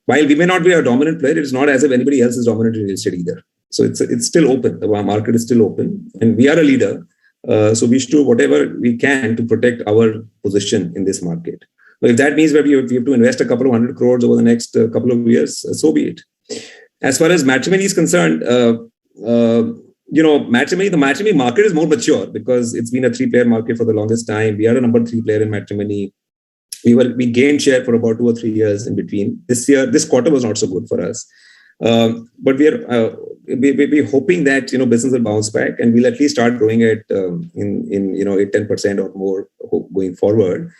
while we may not be a dominant player, it's not as if anybody else is dominant in real estate either. So it's still open. The market is still open, and we are a leader. So we should do whatever we can to protect our position in this market. But if that means that we have to invest a couple of 100 crores over the next couple of years, so be it. As far as matrimony is concerned, the matrimony market is more mature, because it's been a 3-player market for the longest time. We are a number 3 player in matrimony. We gained share for about 2 or 3 years in between. This quarter was not so good for us. But we're hoping that business will bounce back, and we'll at least start growing at in 10% or more going forward.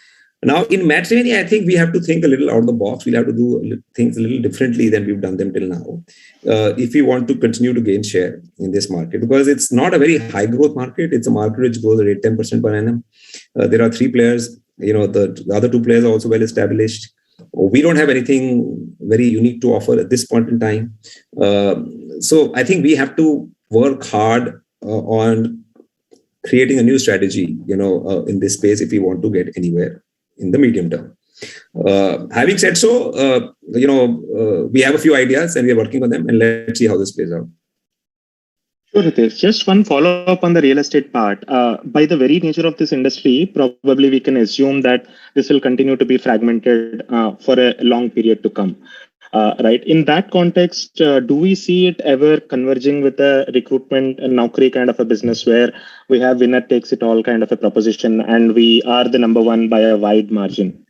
Now, in matrimony, I think we have to think a little out of the box. We'll have to do things a little differently than we've done them till now, if we want to continue to gain share in this market, because it's not a very high growth market. It's a market which grows at 10% per annum. There are 3 players. The other 2 players are also well established. We don't have anything very unique to offer at this point in time. So I think we have to work hard on creating a new strategy, in this space, if we want to get anywhere in the medium term. Having said so, we have a few ideas and we are working on them, and let's see how this plays out. Sure, Hitesh. Just one follow-up on the real estate part. By the very nature of this industry, probably we can assume that this will continue to be fragmented for a long period to come. Right. In that context, do we see it ever converging with a recruitment and Naukri kind of a business where we have winner takes it all kind of a proposition and we are the number one by a wide margin?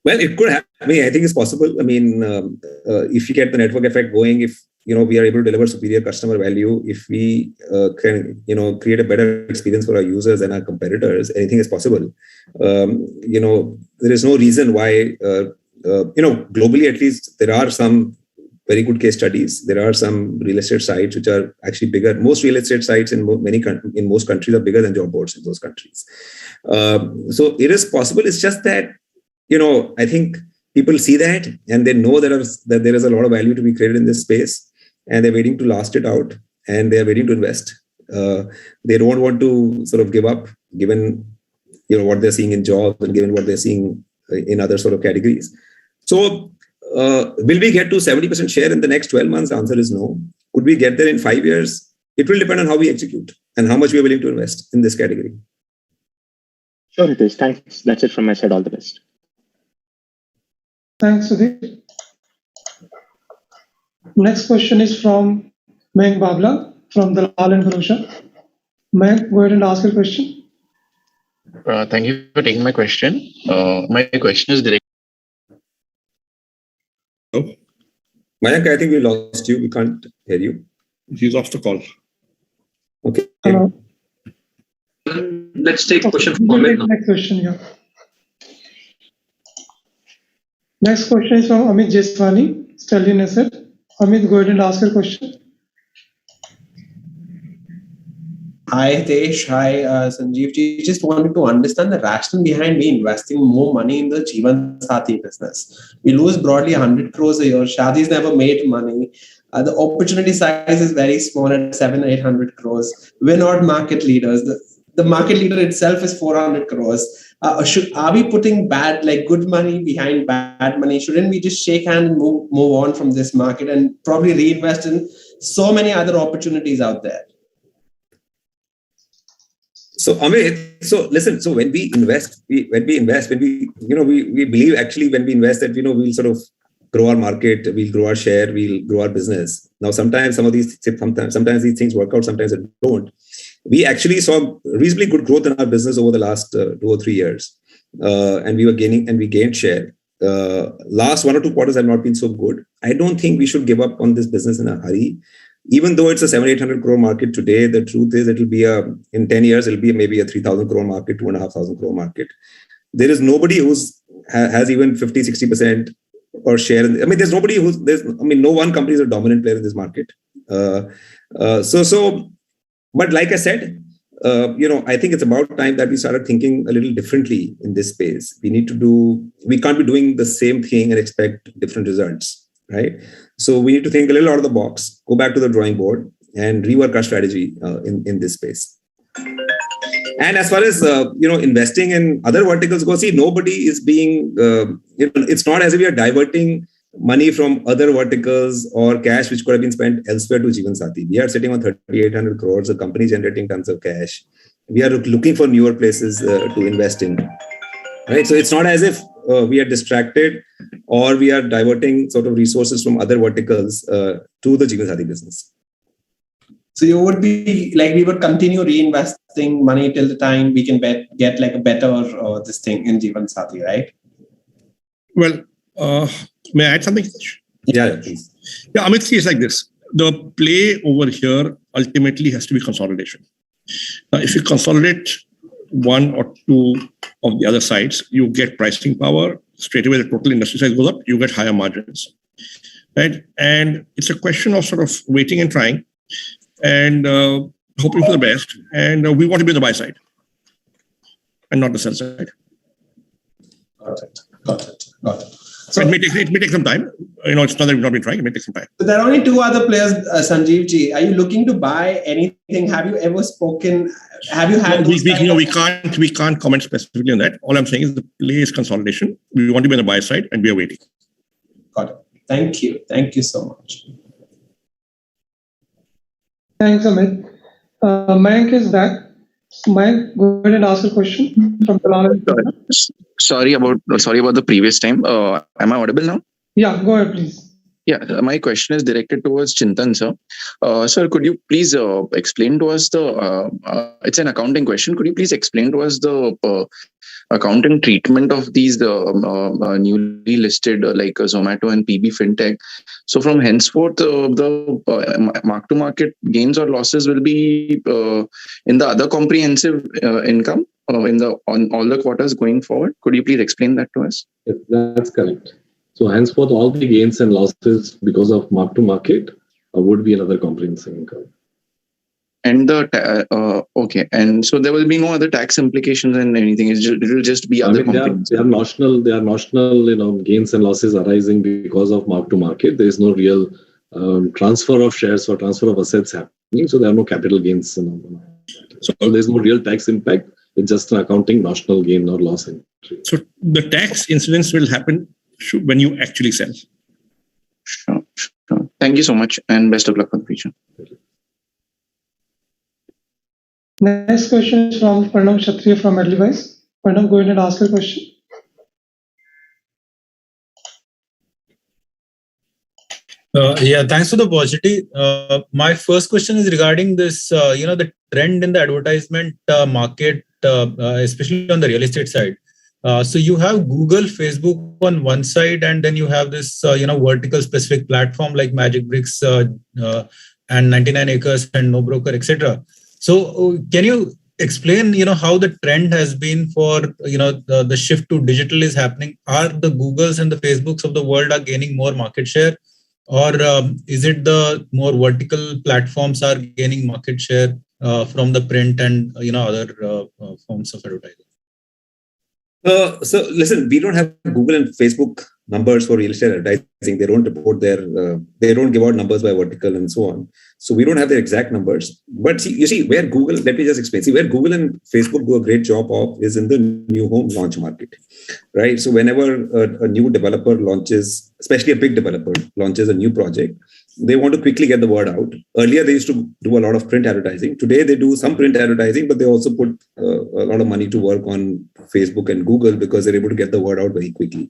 Well, it could happen. I think it's possible. If you get the network effect going, if we are able to deliver superior customer value, if we can create a better experience for our users and our competitors, anything is possible. There is no reason why. Globally, at least, there are some very good case studies. There are some real estate sites which are actually bigger. Most real estate sites in most countries are bigger than job boards in those countries. So it is possible. It's just that, I think people see that and they know that there is a lot of value to be created in this space, and they're waiting to last it out, and they're waiting to invest. They don't want to sort of give up, given what they're seeing in jobs and given what they're seeing in other sort of categories. So will we get to 70% share in the next 12 months? The answer is no. Could we get there in 5 years? It will depend on how we execute and how much we are willing to invest in this category. Sure, Hitesh. Thanks. That's it from my side. All the best. Thanks, Sudhir. Next question is from Mayank Babla from Dalal & Broacha. Mayank, go ahead and ask your question. Thank you for taking my question. My question is direct. Oh. Mayank, I think we lost you. We can't hear you. He's off the call. Okay. Hello. Let's take question from We'll Amit take now. next question, yeah. Next question is from Amit Jeswani, Stallion Asset. Amit, go ahead and ask your question. Hi Hitesh, hi Sanjeev ji. Just wanted to understand the rationale behind me investing more money in the Jeevan Sathi business. We lose broadly 100 crores a year. Shadi's never made money. The opportunity size is very small at 700-800 crores. We're not market leaders. The market leader itself is 400 crores. Are we putting good money behind bad money? Shouldn't we just shake hands and move on from this market and probably reinvest in so many other opportunities out there? So Amit, so listen. So when we invest, we believe actually when we invest that we'll sort of grow our market, we'll grow our share, we'll grow our business. Now sometimes these things work out, sometimes they don't. We actually saw reasonably good growth in our business over the last 2 or 3 years, and we gained share. Last 1 or 2 quarters have not been so good. I don't think we should give up on this business in a hurry. Even though it's a 700-800 crore market today, the truth is it'll be in 10 years, it'll be maybe a 3,000 crore market, 2,500 crore market. There is nobody has even 50-60% or share. There's nobody no one company is a dominant player in this market. But like I said, I think it's about time that we started thinking a little differently in this space. We can't be doing the same thing and expect different results, right? So we need to think a little out of the box, go back to the drawing board and rework our strategy in this space. And as far as, investing in other verticals go, see, nobody is being, it's not as if we are diverting money from other verticals or cash which could have been spent elsewhere to Jeevan Sathi. We are sitting on 3,800 crores, a company generating tons of cash. We are looking for newer places to invest in, right? So it's not as if we are distracted or we are diverting sort of resources from other verticals to the Jeevan Sathi business. So you would be we would continue reinvesting money till the time we can get a better this thing in Jeevan Sathi, right? Well, may I add something? Yeah, please. Yeah, Amit, see, it's like this. The play over here ultimately has to be consolidation. Now, if you consolidate 1 or 2 of the other sides, you get pricing power. Straight away, the total industry size goes up. You get higher margins, right? And it's a question of sort of waiting and trying and hoping for the best. And we want to be on the buy side and not the sell side. Got it. So it may take some time. It's not that we've not been trying. It may take some time. So there are only 2 other players, Sanjeev ji. Are you looking to buy anything? Have you ever spoken? Have you had? We can't comment specifically on that. All I'm saying is the play is consolidation. We want to be on the buy side, and we are waiting. Got it. Thank you. Thank you so much. Thanks, Amit. Mayank is back. Mayank, go ahead and ask a question from Dalal. Sorry about the previous time. Am I audible now? Yeah, go ahead, please. Yeah, my question is directed towards Chintan, sir. Sir, could you please explain to us it's an accounting question. Could you please explain to us the accounting treatment of these newly listed like Zomato and PB Fintech? So from henceforth, the mark-to-market gains or losses will be in the other comprehensive income on all the quarters going forward. Could you please explain that to us? Yes, that's correct. So henceforth, all the gains and losses because of mark-to-market would be another comprehensive income. And okay, and so there will be no other tax implications and anything. It will just be other components. They are notional, gains and losses arising because of mark to market. There is no real transfer of shares or transfer of assets happening. So there are no capital gains. So there's no real tax impact. It's just an accounting notional gain or loss entry. So the tax incidence will happen when you actually sell. Sure. Thank you so much, and best of luck for the future. Next question is from Pranav Kshatriya from Edelweiss. Pranav, go ahead and ask your question. Thanks for the opportunity. My first question is regarding this, the trend in the advertisement market, especially on the real estate side. So you have Google, Facebook on one side, and then you have this, vertical specific platform like Magic Bricks and 99 Acres and No Broker, etc. So can you explain, how the trend has been for, the shift to digital is happening? Are the Googles and the Facebooks of the world are gaining more market share? Or is it the more vertical platforms are gaining market share from the print and other forms of advertising? So listen, we don't have Google and Facebook numbers for real estate advertising. They don't report they don't give out numbers by vertical and so on. So we don't have their exact numbers. But you see where Google, let me just explain. See where Google and Facebook do a great job of is in the new home launch market, right? So whenever a new developer launches, especially a big developer launches a new project, they want to quickly get the word out. Earlier, they used to do a lot of print advertising. Today, they do some print advertising, but they also put a lot of money to work on Facebook and Google because they're able to get the word out very quickly.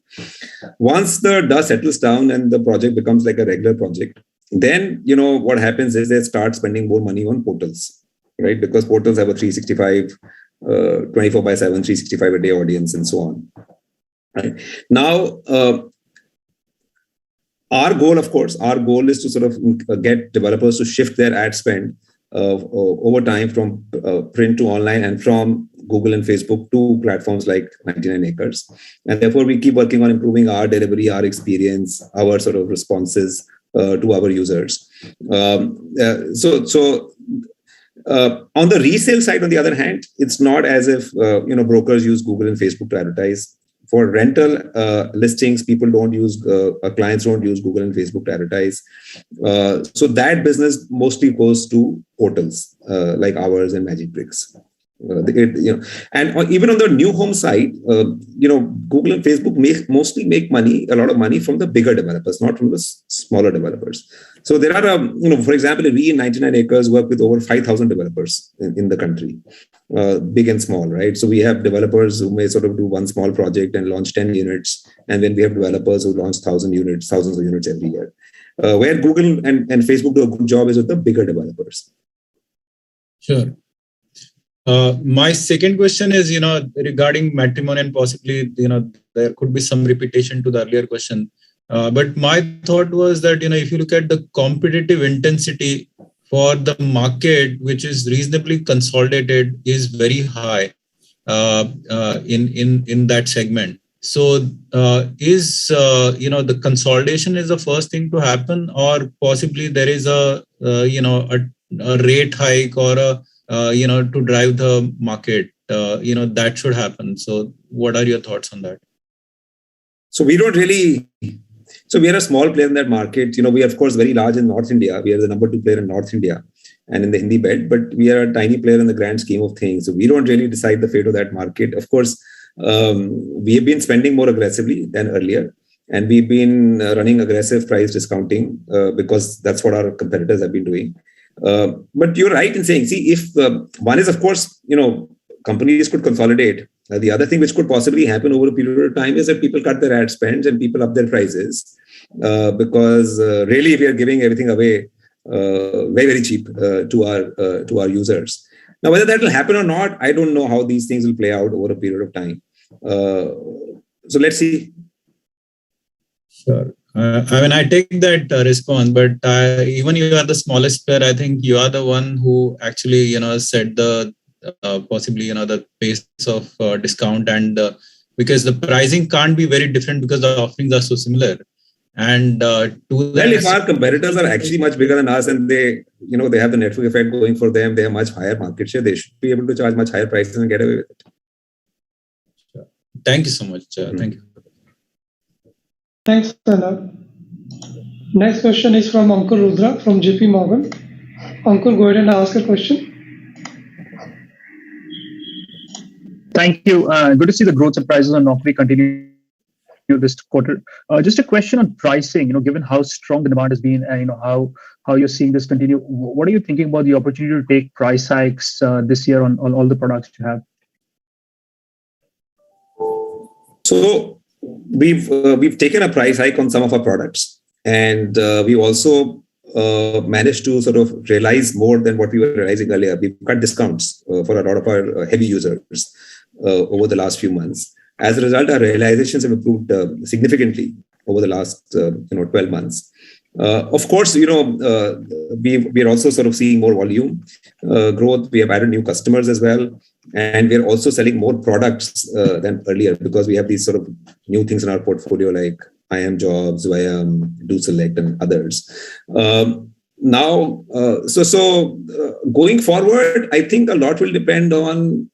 Once the dust settles down and the project becomes like a regular project, then, what happens is they start spending more money on portals, right? Because portals have a 365, 24/7, 365 a day audience and so on. Right? Now, our goal is to sort of get developers to shift their ad spend over time from print to online and from Google and Facebook to platforms like 99 Acres. And therefore, we keep working on improving our delivery, our experience, our sort of responses to our users. On the resale side, on the other hand, it's not as if brokers use Google and Facebook to advertise. For rental listings, clients don't use Google and Facebook to advertise. So that business mostly goes to portals like ours and Magic Bricks. And even on the new home side, Google and Facebook mostly make a lot of money from the bigger developers, not from the smaller developers. So there are, for example, we in 99 Acres work with over 5,000 developers in the country, big and small, right? So we have developers who may sort of do one small project and launch 10 units. And then we have developers who launch thousands of units every year. Where Google and Facebook do a good job is with the bigger developers. Sure. My second question is, regarding matrimony, and possibly, there could be some repetition to the earlier question. But my thought was that, if you look at the competitive intensity for the market, which is reasonably consolidated, is very high in that segment. So is, the consolidation is the first thing to happen, or possibly there is a rate hike or to drive the market, that should happen. So what are your thoughts on that? So we are a small player in that market. We are, of course, very large in North India. We are the number 2 player in North India and in the Hindi belt, but we are a tiny player in the grand scheme of things. So we don't really decide the fate of that market. Of course, we have been spending more aggressively than earlier. And we've been running aggressive price discounting because that's what our competitors have been doing. But you're right in saying, if one is, of course, companies could consolidate. The other thing which could possibly happen over a period of time is that people cut their ad spends and people up their prices because really we are giving everything away very, very cheap to our users. Now, whether that will happen or not, I don't know how these things will play out over a period of time. So let's see. Sure. I take that response, but even you are the smallest player. I think you are the one who actually, set the possibly, the pace of discount, and because the pricing can't be very different because the offerings are so similar. And to well, if our competitors are actually much bigger than us and they have the network effect going for them, they have much higher market share, they should be able to charge much higher prices and get away with it. Thank you so much. Thank you. Thanks, Pranav. Next question is from Ankur Rudra from JP Morgan. Ankur, go ahead and ask a question. Thank you. Good to see the growth and prices on Naukri continue this quarter. Just a question on pricing. Given how strong the demand has been, and how you're seeing this continue, what are you thinking about the opportunity to take price hikes this year on all the products you have? So we've taken a price hike on some of our products, and we also managed to sort of realize more than what we were realizing earlier. We've cut discounts for a lot of our heavy users over the last few months. As a result, our realizations have improved significantly over the last 12 months. Of course, we are also sort of seeing more volume growth. We have added new customers as well, and we are also selling more products than earlier because we have these sort of new things in our portfolio like IM Jobs, Vayam, Do Select, and others. Now, going forward, I think a lot will depend on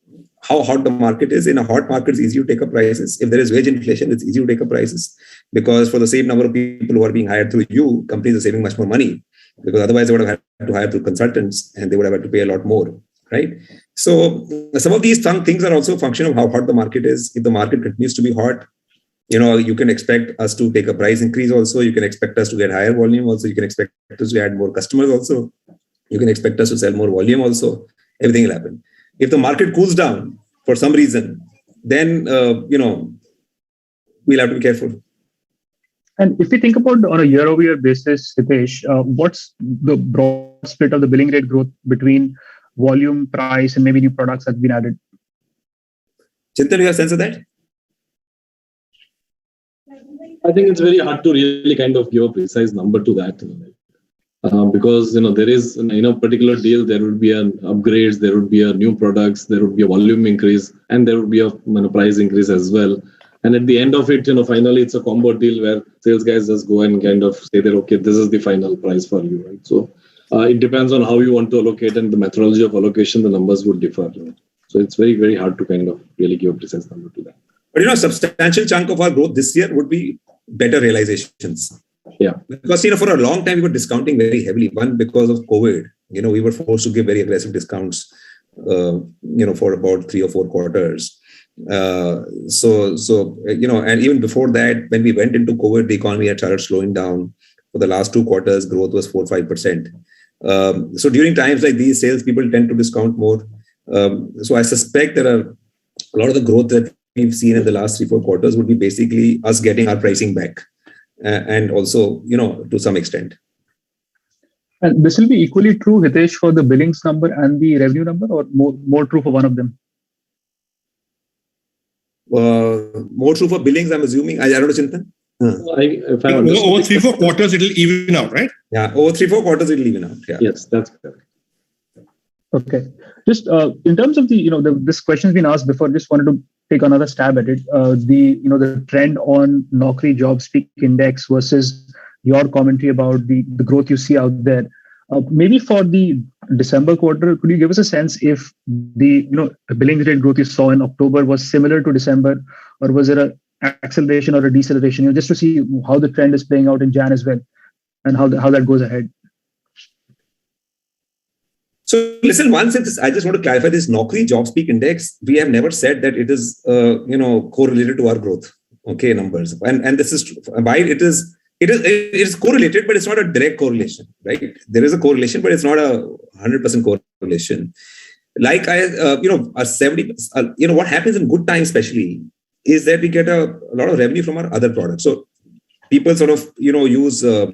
how hot the market is. In a hot market, it's easy to take up prices. If there is wage inflation, it's easy to take up prices because for the same number of people who are being hired through you, companies are saving much more money because otherwise they would have had to hire through consultants and they would have had to pay a lot more, right? So some of these things are also a function of how hot the market is. If the market continues to be hot, you can expect us to take a price increase also. You can expect us to get higher volume also. You can expect us to add more customers also. You can expect us to sell more volume also. Everything will happen. If the market cools down for some reason, then, we'll have to be careful. And if we think about on a year-over-year basis, Hitesh, what's the broad split of the billing rate growth between volume, price, and maybe new products that have been added? Chintan, you have a sense of that? I think it's very hard to really kind of give a precise number to that. Because there is in a particular deal there would be an upgrades, there would be a new products, there would be a volume increase, and there would be a price increase as well. And at the end of it, finally it's a combo deal where sales guys just go and kind of say that okay, this is the final price for you, right? So it depends on how you want to allocate and the methodology of allocation. The numbers would differ. So it's very, very hard to kind of really give a precise number to that. But a substantial chunk of our growth this year would be better realizations. Yeah, because for a long time we were discounting very heavily. One, because of COVID, we were forced to give very aggressive discounts, for about 3 or 4 quarters. And even before that, when we went into COVID, the economy had started slowing down. For the last 2 quarters, growth was 4-5%. So during times like these, salespeople tend to discount more. So I suspect that a lot of the growth that we've seen in the last 3-4 quarters would be basically us getting our pricing back. And also, to some extent. And this will be equally true, Hitesh, for the billings number and the revenue number, or more true for one of them? More true for billings, I'm assuming. I don't know, Chintan. Over 3-4 quarters, it'll even out, right? Yeah, over 3-4 quarters, it'll even out. Yeah. Yes, that's correct. Okay. Just in terms of this question's been asked before, just wanted to take another stab at it. The trend on Naukri job speak index versus your commentary about the growth you see out there. Maybe for the December quarter, could you give us a sense if the billing rate growth you saw in October was similar to December, or was there an acceleration or a deceleration? Just to see how the trend is playing out in Jan as well, and how that goes ahead. So listen, I just want to clarify this Naukri job speak index. We have never said that it is, correlated to our growth, numbers. And this is why it is correlated, but it's not a direct correlation, right? There is a correlation, but it's not a 100% correlation. Like what happens in good times, especially, is that we get a lot of revenue from our other products. So people sort of, use our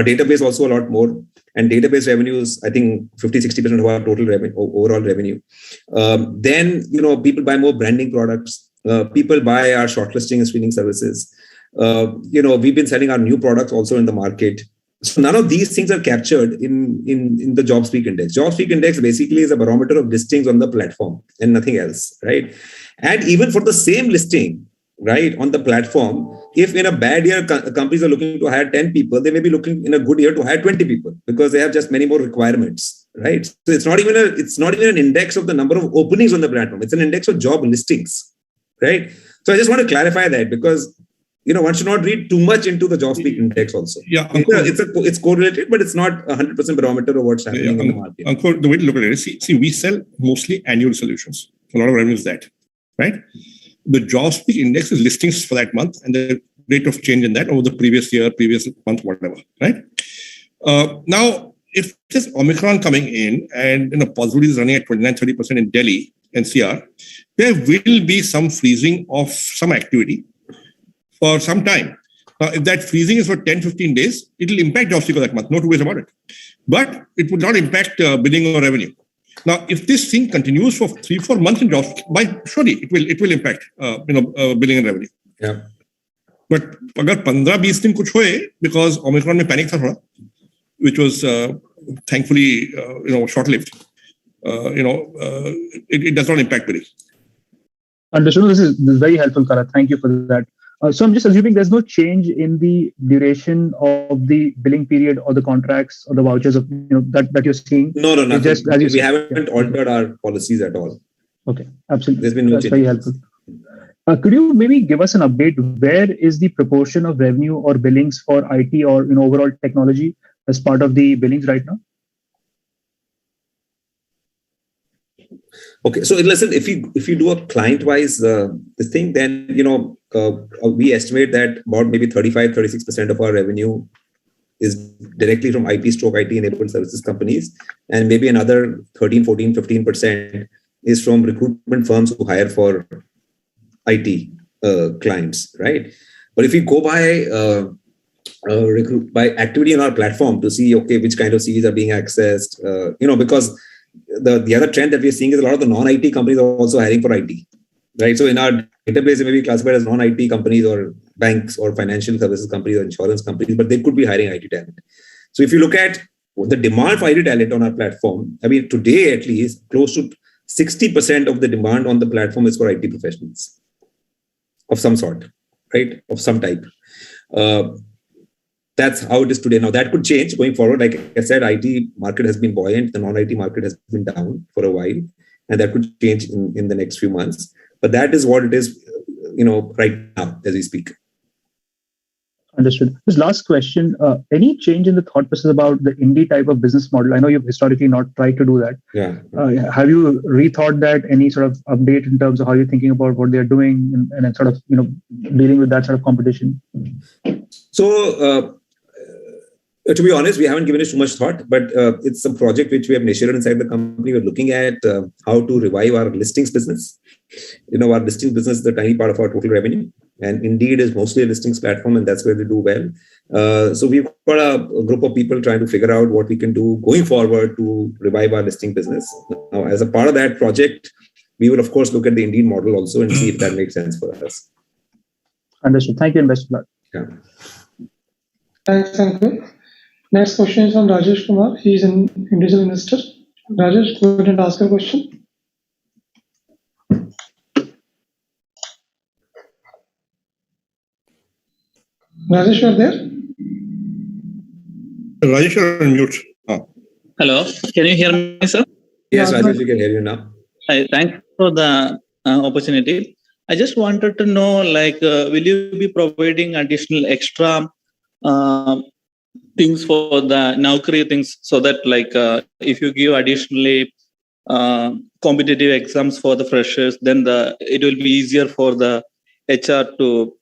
database also a lot more. And database revenues, I think 50-60% of our total revenue, overall revenue. Then, people buy more branding products. People buy our shortlisting and screening services. We've been selling our new products also in the market. So none of these things are captured in the job speak index. Job speak index basically is a barometer of listings on the platform and nothing else, right? And even for the same listing, right, on the platform, if in a bad year companies are looking to hire 10 people, they may be looking in a good year to hire 20 people because they have just many more requirements, right? So it's not even an index of the number of openings on the platform. It's an index of job listings, right? So I just want to clarify that because one should not read too much into the job speak index also. Yeah, it's correlated, but it's not 100% barometer of what's happening in the market. Ankur, the way to look at it is, see, we sell mostly annual solutions. A lot of revenue is that, right? The job speak index is listings for that month and the rate of change in that over the previous year, previous month, whatever, right? Now, if there's Omicron coming in and positivity is running at 29-30% in Delhi NCR, there will be some freezing of some activity for some time. Now, if that freezing is for 10-15 days, it will impact job seeker that month. No two ways about it. But it would not impact billing or revenue. Now, if this thing continues for 3-4 months in jobs, surely it will impact billing and revenue. Yeah. But agar 15-20 din kuch hoye, because Omicron mein panic tha thoda, which was thankfully short-lived, it does not impact billing. Understood. This is very helpful, Kara. Thank you for that. So I'm just assuming there's no change in the duration of the billing period or the contracts or the vouchers of that you're seeing. No, nothing. Just, as we haven't altered our policies at all. Okay, absolutely. There's been no change. Very helpful. Could you maybe give us an update? Where is the proportion of revenue or billings for IT or overall technology as part of the billings right now? Okay, so listen, if you do a client-wise this thing, then we estimate that about maybe 35-36% of our revenue is directly from IT enabled services companies, and maybe another 13-15% is from recruitment firms who hire for IT clients, right? But if you go by activity on our platform to see which kind of CVs are being accessed, because the other trend that we're seeing is a lot of the non-IT companies are also hiring for IT, right? So in our database, it may be classified as non-IT companies or banks or financial services companies or insurance companies, but they could be hiring IT talent. So if you look at the demand for IT talent on our platform, I mean, today at least, close to 60% of the demand on the platform is for IT professionals of some sort, right? Of some type. That's how it is today. Now, that could change going forward. Like I said, IT market has been buoyant. The non-IT market has been down for a while. And that could change in the next few months. But that is what it is, right now as we speak. Understood. This last question, any change in the thought process about the indie type of business model? I know you've historically not tried to do that. Yeah. Have you rethought that? Any sort of update in terms of how you're thinking about what they're doing and sort of, dealing with that sort of competition? So, to be honest, we haven't given it too much thought, but it's a project which we have initiated inside the company. We're looking at how to revive our listings business. Our listings business is a tiny part of our total revenue, and Indeed is mostly a listings platform, and that's where we do well. So we've got a group of people trying to figure out what we can do going forward to revive our listing business. Now, as a part of that project, we will, of course, look at the Indeed model also and see if that makes sense for us. Understood. Thank you and best of luck. Yeah. Thanks, Ankur. Next question is from Rajesh Kumar. He is an individual investor. Rajesh, go ahead and ask a question. Rajesh, you are there? Rajesh, you're on mute. Oh. Hello, can you hear me, sir? Yes, Rajesh, we can hear you now. Thanks for the opportunity. I just wanted to know, will you be providing additional extra things for the Naukri things so that if you give additionally competitive exams for the freshers, then it will be easier for the HR to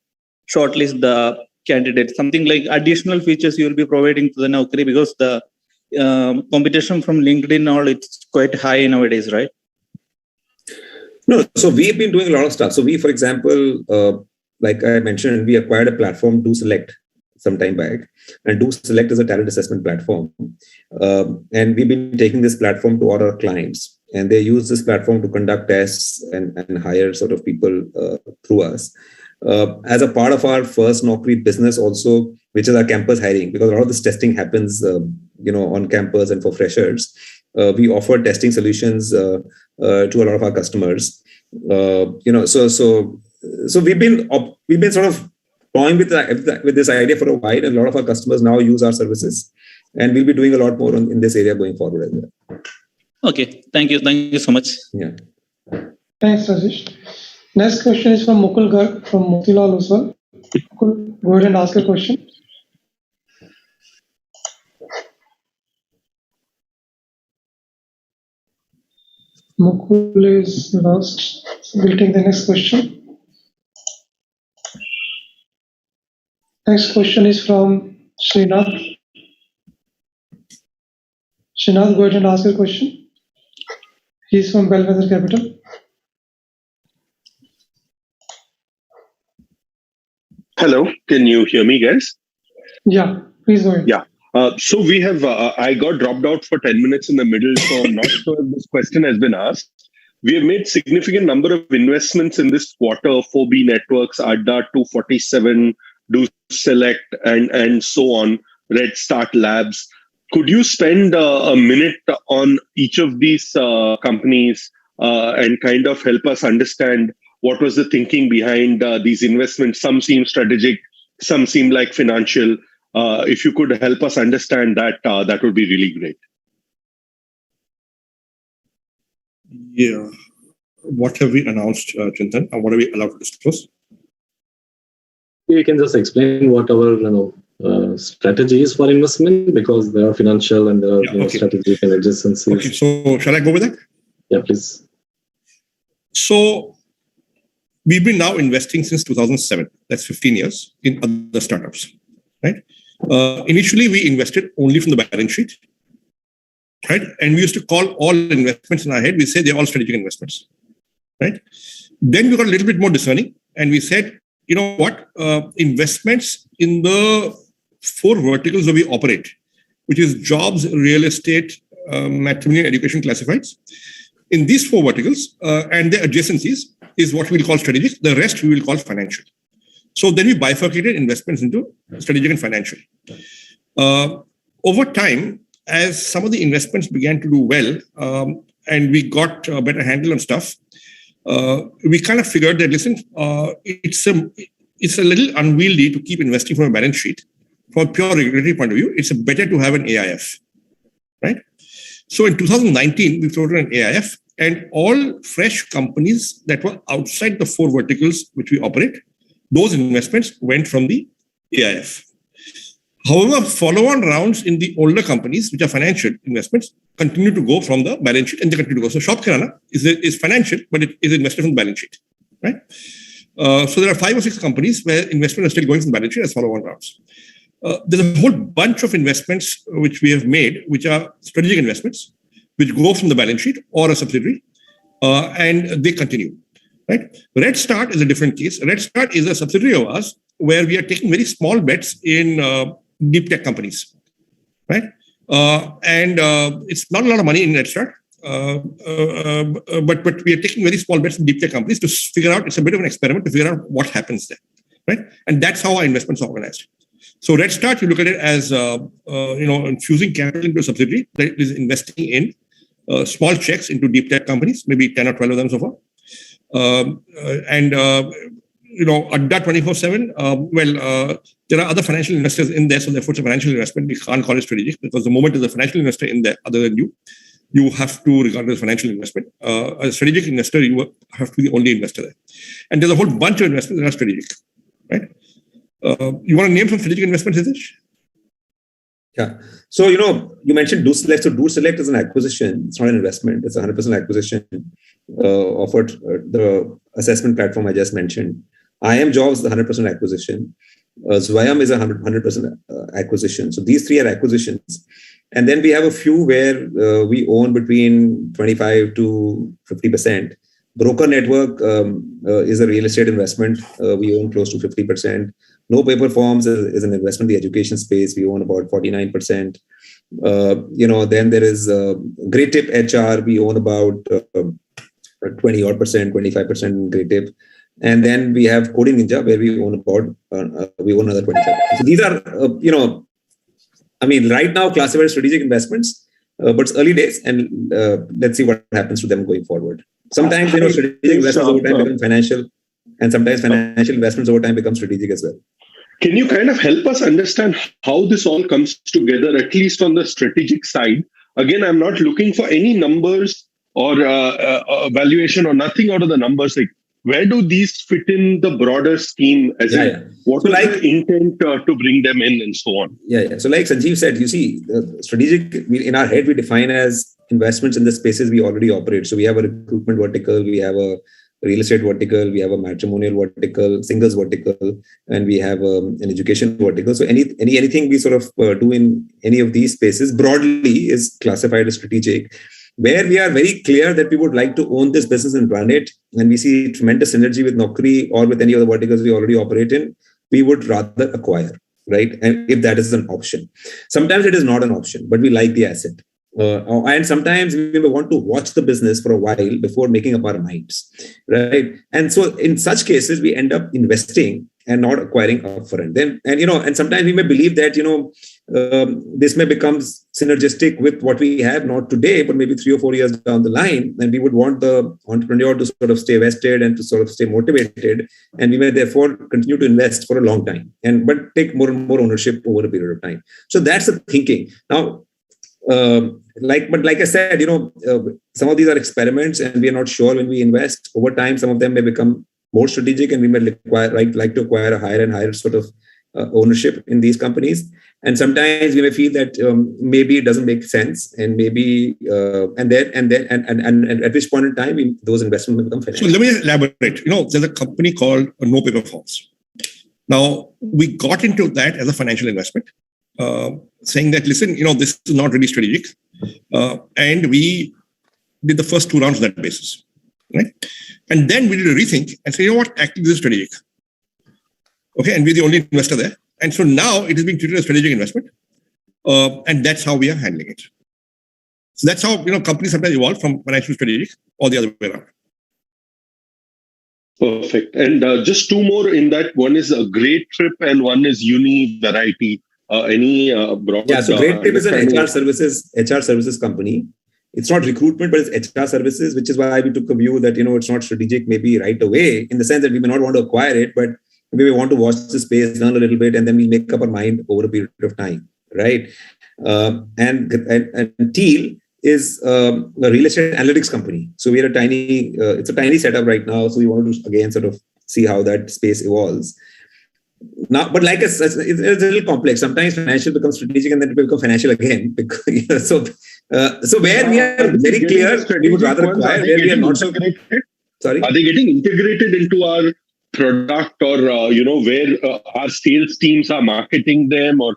shortlist the candidate. Something like additional features you will be providing to the Naukri because the competition from LinkedIn it's quite high nowadays, right? No, so we've been doing a lot of stuff. So we, for example, like I mentioned, we acquired a platform, DoSelect, some time back, and DoSelect is a talent assessment platform, and we've been taking this platform to all our clients, and they use this platform to conduct tests and hire sort of people through us. As a part of our first Naukri business also, which is our campus hiring, because a lot of this testing happens on campus and for freshers, we offer testing solutions to a lot of our customers. So so we've been sort of toying with this idea for a while, and a lot of our customers now use our services, and we'll be doing a lot more in this area going forward as well. Okay, thank you so much. Yeah. Thanks, Rajesh. Next question is from Mukul Garg from Motilal Oswal. Mukul, go ahead and ask a question. Mukul is lost. So we'll take the next question. Next question is from Srinath. Srinath, go ahead and ask your question. He's from Bellwether Capital. Hello, can you hear me, guys? Yeah, please go ahead. Yeah. So we have, I got dropped out for 10 minutes in the middle, so I'm not sure if this question has been asked. We have made significant number of investments in this quarter, 4B Networks, Adda 247, Do Select, and so on, Red Start Labs. Could you spend a minute on each of these companies and kind of help us understand what was the thinking behind these investments? Some seem strategic, some seem like financial. If you could help us understand that, that would be really great. Yeah. What have we announced, Chintan, and what are we allowed to disclose? You can just explain what our strategy is for investment, because there are financial and there are strategic and adjacencies. Okay, so shall I go with that? Yeah, please. So we've been now investing since 2007. That's 15 years in other startups, right? Initially, we invested only from the balance sheet, right? And we used to call all investments in our head, we say they're all strategic investments, right? Then we got a little bit more discerning, and we said, you know what, investments in the 4 verticals that we operate, which is jobs, real estate, matrimony, education, classifieds. In these 4 verticals and their adjacencies is what we will call strategic. The rest we will call financial. So then we bifurcated investments into strategic and financial. Over time, as some of the investments began to do well, and we got a better handle on stuff, we kind of figured that, listen, it's a little unwieldy to keep investing from a balance sheet. From a pure regulatory point of view, it's better to have an AIF, right? So in 2019, we floated an AIF, and all fresh companies that were outside the 4 verticals which we operate, those investments went from the AIF. However, follow-on rounds in the older companies, which are financial investments, continue to go from the balance sheet, and they continue to go. So Shop Kirana is financial, but it is invested from the balance sheet, right? So there are 5 or 6 companies where investment is still going from the balance sheet as follow-on rounds. There's a whole bunch of investments which we have made, which are strategic investments, which go from the balance sheet or a subsidiary, and they continue, right? Red Start is a different case. Red Start is a subsidiary of ours where we are taking very small bets in deep tech companies, right? And it's not a lot of money in Red Start, but we are taking very small bets in deep tech companies to figure out, it's a bit of an experiment to figure out what happens there, right? And that's how our investments are organized. So Red Start, you look at it as infusing capital into a subsidiary that is investing in small checks into deep tech companies, maybe 10 or 12 of them so far. Adda 24/7, there are other financial investors in there, so therefore it's a financial investment. We can't call it strategic because the moment there's a financial investor in there other than you have to regard it as a financial investment. As a strategic investor, you have to be the only investor there. And there's a whole bunch of investments that are strategic, right? You want to name some strategic investments, Hitesh? Yeah. So, you mentioned Do Select. So Do Select is an acquisition. It's not an investment. It's a 100% acquisition offered the assessment platform I just mentioned. IMJobs is the 100% acquisition. Zwayam is a 100% acquisition. So these 3 are acquisitions. And then we have a few where we own between 25 to 50%. Broker Network is a real estate investment. We own close to 50%. No Paper Forms is an investment in the education space. We own about 49%. Then there is Great Tip HR. We own about 20-odd%, 25% in Great Tip. And then we have Coding Ninja, where we own another 25%. So these are, right now classified as strategic investments, but it's early days, and let's see what happens to them going forward. Sometimes, strategic investments over time become financial. And sometimes financial investments over time become strategic as well. Can you kind of help us understand how this all comes together, at least on the strategic side? Again, I'm not looking for any numbers or valuation or nothing out of the numbers. Like, where do these fit in the broader scheme? What is the intent to bring them in and so on? So like Sanjeev said, you see, strategic, in our head, we define as investments in the spaces we already operate. So we have a recruitment vertical, we have a real estate vertical, we have a matrimonial vertical, singles vertical, and we have an education vertical. So anything we sort of do in any of these spaces broadly is classified as strategic, where we are very clear that we would like to own this business and run it, and we see tremendous synergy with Naukri or with any other verticals we already operate in, we would rather acquire, right? And if that is an option. Sometimes it is not an option, but we like the asset. And sometimes we want to watch the business for a while before making up our minds, right? And so in such cases, we end up investing and not acquiring upfront. And sometimes we may believe that, this may become synergistic with what we have, not today, but maybe 3 or 4 years down the line. And we would want the entrepreneur to sort of stay vested and to sort of stay motivated. And we may therefore continue to invest for a long time, but take more and more ownership over a period of time. So that's the thinking. Now, like I said, some of these are experiments and we are not sure when we invest. Over time, some of them may become more strategic and we may like to acquire a higher and higher sort of ownership in these companies. And sometimes we may feel that maybe it doesn't make sense, and maybe and at this point in time, those investments will become financial. So let me elaborate. There's a company called No Paper Forms. Now, we got into that as a financial investment, saying that, listen, this is not really strategic. And we did the first 2 rounds on that basis, right? And then we did a rethink and say, what, actually this is strategic. Okay, and we're the only investor there. And so now it is being treated as strategic investment. And that's how we are handling it. So that's how, companies sometimes evolve from financial to strategic or the other way around. Perfect. And just 2 more in that. One is a Great Trip and one is Uni Variety. Any broad? Yeah, so Great Trip is an HR services company. It's not recruitment, but it's HR services, which is why we took a view that, it's not strategic maybe right away, in the sense that we may not want to acquire it, but maybe we want to watch the space, learn a little bit, and then we make up our mind over a period of time, right? And Teal is a real estate analytics company. So we are it's a tiny setup right now. So we want to, again, sort of see how that space evolves. Now, but like it's a little complex. Sometimes financial becomes strategic and then it will become financial again. So where we are very clear, we would rather acquire. Where we are not so. Sorry, are they getting integrated into our product, or where our sales teams are marketing them, or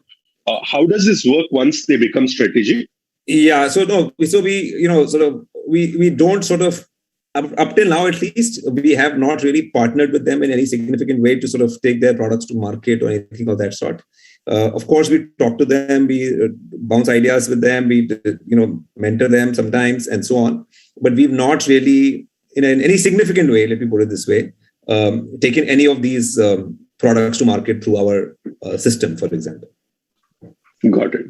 how does this work once they become strategic? Yeah. So no. So we don't sort of. Up till now, at least, we have not really partnered with them in any significant way to sort of take their products to market or anything of that sort. Of course, we talk to them, we bounce ideas with them, we mentor them sometimes, and so on. But we've not really, in any significant way, let me put it this way, taken any of these products to market through our system, for example. Got it.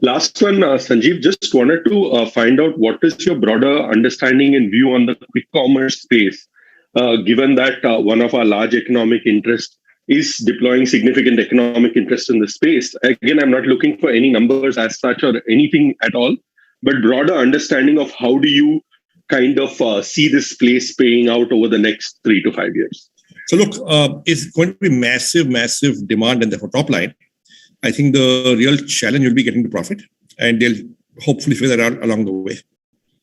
Last one, Sanjeev, just wanted to find out what is your broader understanding and view on the quick commerce space, given that one of our large economic interests is deploying significant economic interest in the space. Again, I'm not looking for any numbers as such or anything at all, but broader understanding of how do you kind of see this place paying out over the next 3 to 5 years. So look, it's going to be massive demand and therefore top line. I think the real challenge will be getting to profit, and they'll hopefully figure that out along the way.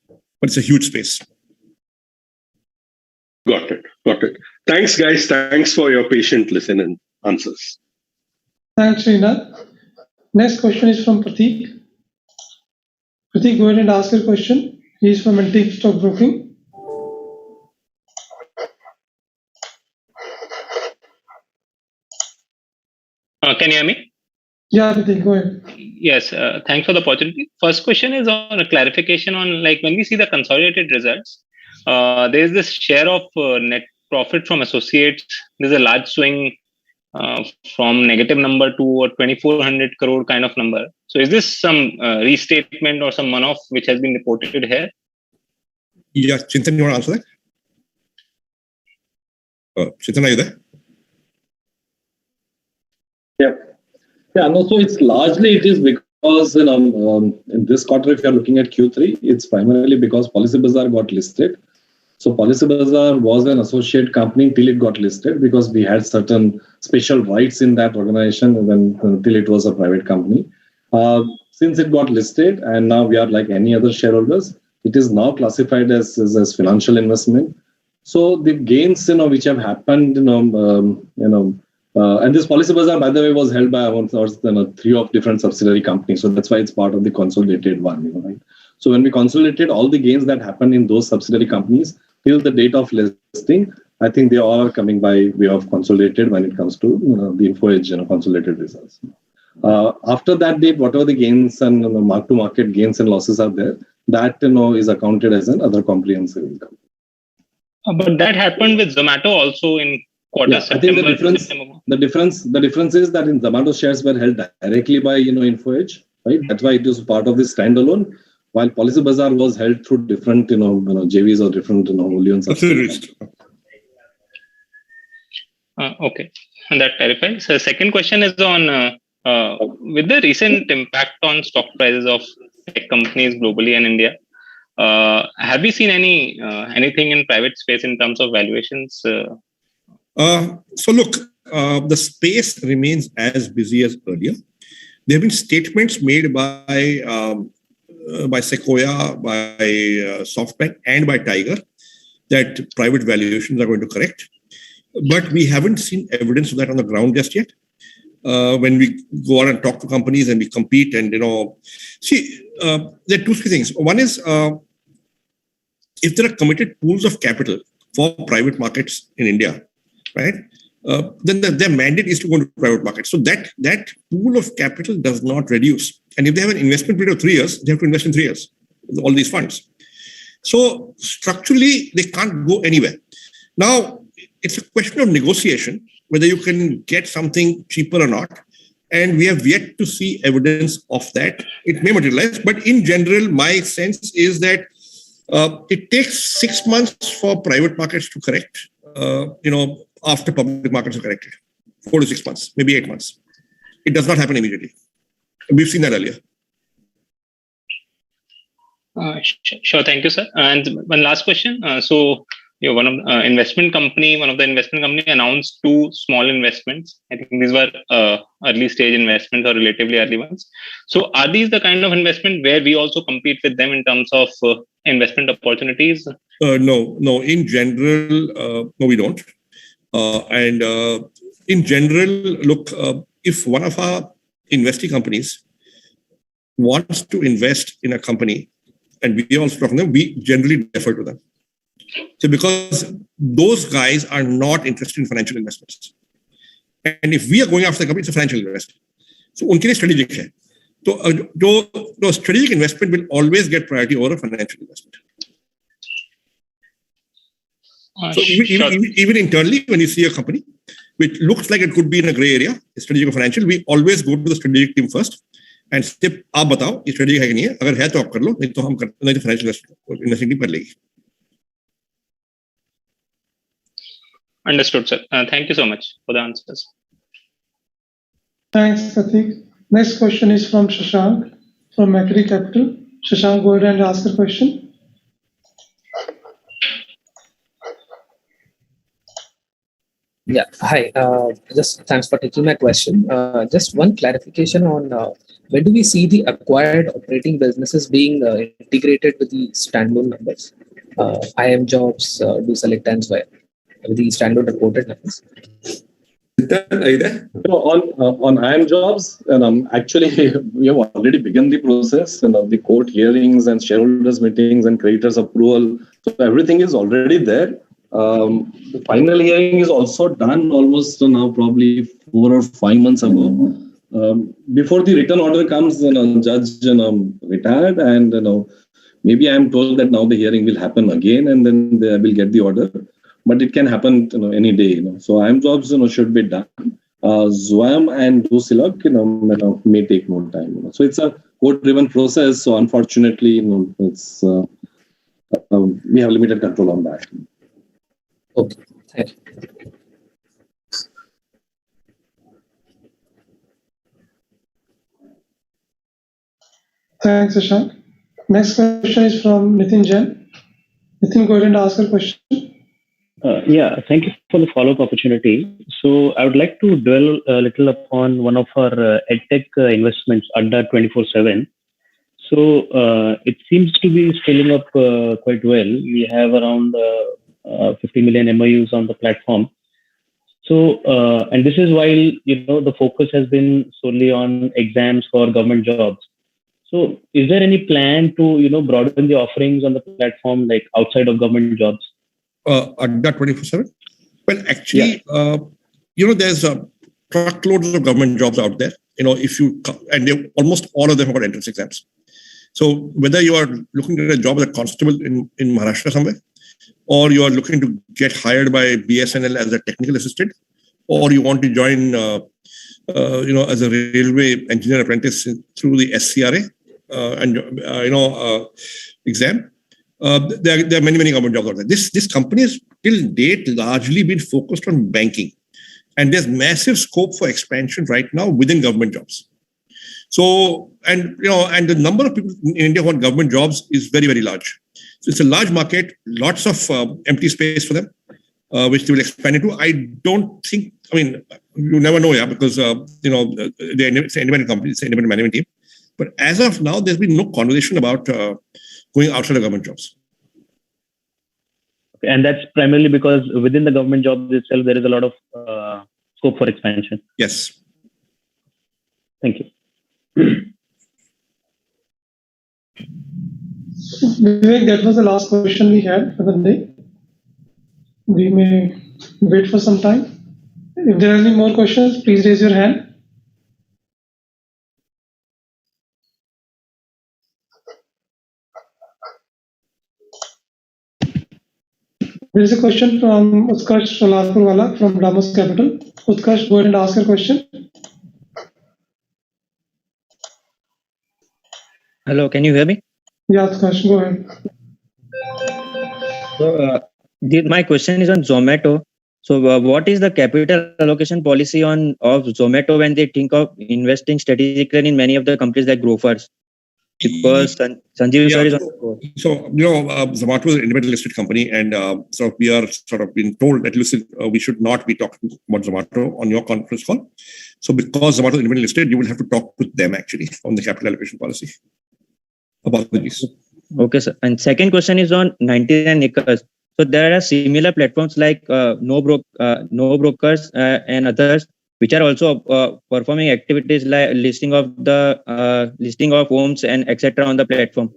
But it's a huge space. Got it. Thanks, guys. Thanks for your patient listen and answers. Thanks, Srinath. Next question is from Prateek. Prateek, go ahead and ask your question. He is from Antique Stock Broking. Can you hear me? Yeah, Prateek, go ahead. Yes, thanks for the opportunity. First question is on a clarification on, like, when we see the consolidated results, there is this share of net profit from associates. There's a large swing from negative number to a 2,400 crore kind of number. So is this some restatement or some one-off which has been reported here? Yeah, Chintan, you want to answer that? Chetan, are you there? Yeah, no, so it's largely it is because in this quarter, if you're looking at Q3, it's primarily because Policybazaar got listed. So Policybazaar was an associate company till it got listed because we had certain special rights in that organization until it was a private company. Since it got listed and now we are like any other shareholders, it is now classified as financial investment. So the gains, which have happened, and this Policybazaar, by the way, was held by 3 of different subsidiary companies. So that's why it's part of the consolidated one, right? So when we consolidated all the gains that happened in those subsidiary companies till the date of listing, I think they all are coming by way of consolidated when it comes to the InfoEdge consolidated results. After that date, whatever the gains and mark-to-market gains and losses are there, that is accounted as an other comprehensive income. But that happened with Zomato also in quarter September. I think the difference is that in Zomato shares were held directly by InfoEdge, right? That's why it is part of this standalone. While Policybazaar was held through different JVs or different wholly owned subsidiaries. Okay, and that clarifies. So second question is on with the recent impact on stock prices of tech companies globally and India. Have we seen anything in private space in terms of valuations? So look, the space remains as busy as earlier. There have been statements made by Sequoia, by SoftBank, and by Tiger that private valuations are going to correct. But we haven't seen evidence of that on the ground just yet. When we go out and talk to companies and we compete and, there are 2, 3 things. One is, if there are committed pools of capital for private markets in India, right, then their mandate is to go to private markets. So that pool of capital does not reduce. And if they have an investment period of 3 years, they have to invest in 3 years, all these funds. So structurally, they can't go anywhere. Now, it's a question of negotiation, whether you can get something cheaper or not. And we have yet to see evidence of that. It may materialize, but in general, my sense is that it takes 6 months for private markets to correct, after public markets are corrected. 4 to 6 months, maybe 8 months. It does not happen immediately. We've seen that earlier. Sure, thank you, sir. And one last question. So, one of the investment company announced 2 small investments. I think these were early stage investments or relatively early ones. So, are these the kind of investment where we also compete with them in terms of investment opportunities? No. In general, no, we don't. And in general, look, if one of our investing companies wants to invest in a company and we also talk to them, we generally defer to them. So because those guys are not interested in financial investments. And if we are going after the company, it's a financial investment. So unke liye strategic hai. So strategic investment will always get priority over a financial investment. So even internally, when you see a company which looks like it could be in a gray area, strategic or financial, we always go to the strategic team first and say, "Aap batao, ye strategic hai ki nahi hai? Agar hai to aap kar lo, nahi to hum nahi to financial investing team kar legi." Understood, sir. Thank you so much for the answers. Thanks, Pratik. Next question is from Shashank from Macquarie Capital. Shashank, go ahead and ask your question. Yeah, hi. Just thanks for taking my question. Just one clarification on when do we see the acquired operating businesses being integrated with the standalone numbers? IM Jobs, DoSelect, and Swire, with the standalone reported numbers. Are you there? On IM Jobs, actually, we have already begun the process, the court hearings and shareholders meetings and creditors approval. So everything is already there. The final hearing is also done almost now, probably 4 or 5 months ago. Before the written order comes, judge retired, and maybe I am told that now the hearing will happen again, and then they will get the order. But it can happen any day. So IM Jobs should be done. Zwayam and DoSelect may take more time. So it's a court-driven process. So unfortunately, it's we have limited control on that. Okay, Thanks, Shashank. Next question is from Nitin Jain. Nitin, go ahead and ask your question. Yeah, thank you for the follow-up opportunity. So I would like to dwell a little upon one of our edtech investments, Adda 24/7. So it seems to be scaling up quite well. We have around 50 million MOUs on the platform. So, and this is while, the focus has been solely on exams for government jobs. So is there any plan to, broaden the offerings on the platform, like outside of government jobs? Adda 24/7? Well, actually, there's truckloads of government jobs out there. And almost all of them have got entrance exams. So whether you are looking at a job as a constable in Maharashtra somewhere, or you are looking to get hired by BSNL as a technical assistant, or you want to join, as a railway engineer apprentice through the SCRA exam. There are many government jobs out there. This company has till date largely been focused on banking, and there's massive scope for expansion right now within government jobs. So, and the number of people in India who want government jobs is very, very large. So it's a large market, lots of empty space for them, which they will expand into. I don't think, you never know, because, it's an independent company, it's an independent management team. But as of now, there's been no conversation about going outside of government jobs. Okay, and that's primarily because within the government jobs itself, there is a lot of scope for expansion. Yes. Thank you. Vivek, that was the last question we had for the day. We may wait for some time. If there are any more questions, please raise your hand. There is a question from Utkarsh Solarpurwala from Damas Capital. Utkarsh, go ahead and ask your question. Hello, can you hear me? Yeah, Utkarsh, go ahead. So, my question is on Zomato. So, what is the capital allocation policy of Zomato when they think of investing strategically in many of the companies like Grofers? Because Sanjeev sir is on the call. So, Zomato is an independent listed company, and so we are sort of being told that we should not be talking about Zomato on your conference call. So, because Zomato is independently listed, you will have to talk with them actually on the capital allocation policy. Apologies. Okay, sir. And second question is on 99 acres. So there are similar platforms like No Brokers and others, which are also performing activities like listing of homes and etc. on the platform.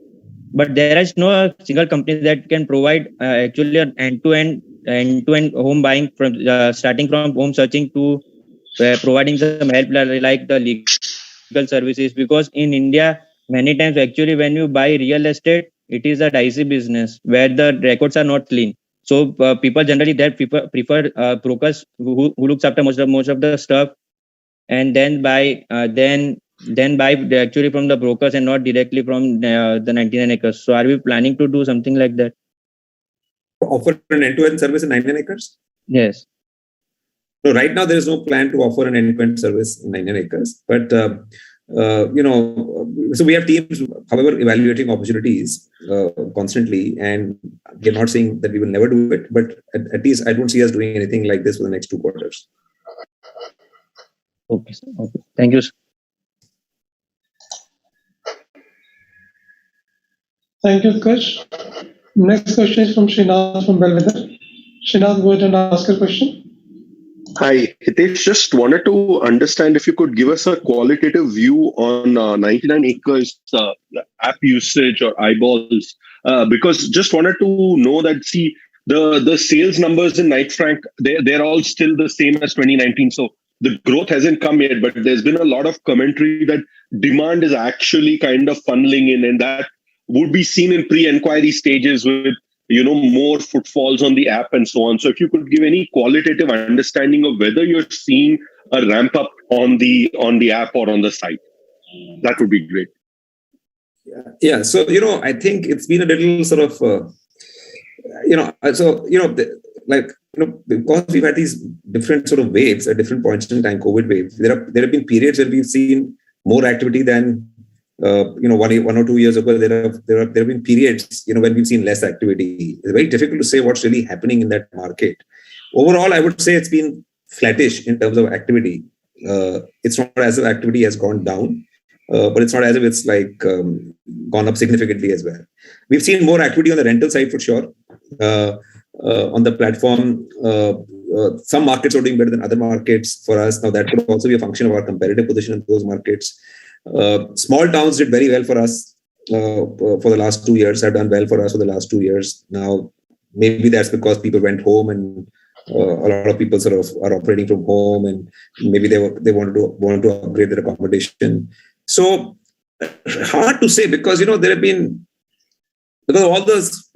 But there is no single company that can provide actually an end-to-end home buying from starting from home searching to providing some help like the legal services. Because in India, many times actually when you buy real estate, it is a dicey business where the records are not clean. So people generally prefer brokers who looks after most of the stuff, and then buy actually from the brokers and not directly from the 99 acres. So are we planning to do something like that? Offer an end-to-end service in 99 acres? Yes. So right now there is no plan to offer an end-to-end service in 99 acres, but so we have teams, however, evaluating opportunities constantly, and we're not saying that we will never do it, but at least I don't see us doing anything like this for the next 2 quarters. Okay. Thank you, sir. Thank you, Utkarsh. Next question is from Srinath from Belvedere. Srinath, go ahead and ask your question. Hi, Hitesh. Just wanted to understand if you could give us a qualitative view on 99 acres app usage or eyeballs, because just wanted to know that, see, the sales numbers in Knight Frank, they're all still the same as 2019. So the growth hasn't come yet, but there's been a lot of commentary that demand is actually kind of funneling in, and that would be seen in pre-enquiry stages with more footfalls on the app and so on. So if you could give any qualitative understanding of whether you're seeing a ramp up on the app or on the site, that would be great. Yeah. So, I think it's been a little sort of, like because we've had these different sort of waves at different points in time, COVID waves, there have been periods where we've seen more activity than 1 or 2 years ago. There have been periods when we've seen less activity. It's very difficult to say what's really happening in that market. Overall, I would say it's been flattish in terms of activity. It's not as if activity has gone down, but it's not as if it's gone up significantly as well. We've seen more activity on the rental side for sure. On the platform, some markets are doing better than other markets for us. Now that could also be a function of our competitive position in those markets. Small towns did very well for us for the last 2 years, have done well for us for the last 2 years. Now, maybe that's because people went home and a lot of people sort of are operating from home, and maybe they wanted to upgrade their accommodation. So hard to say because there have been all those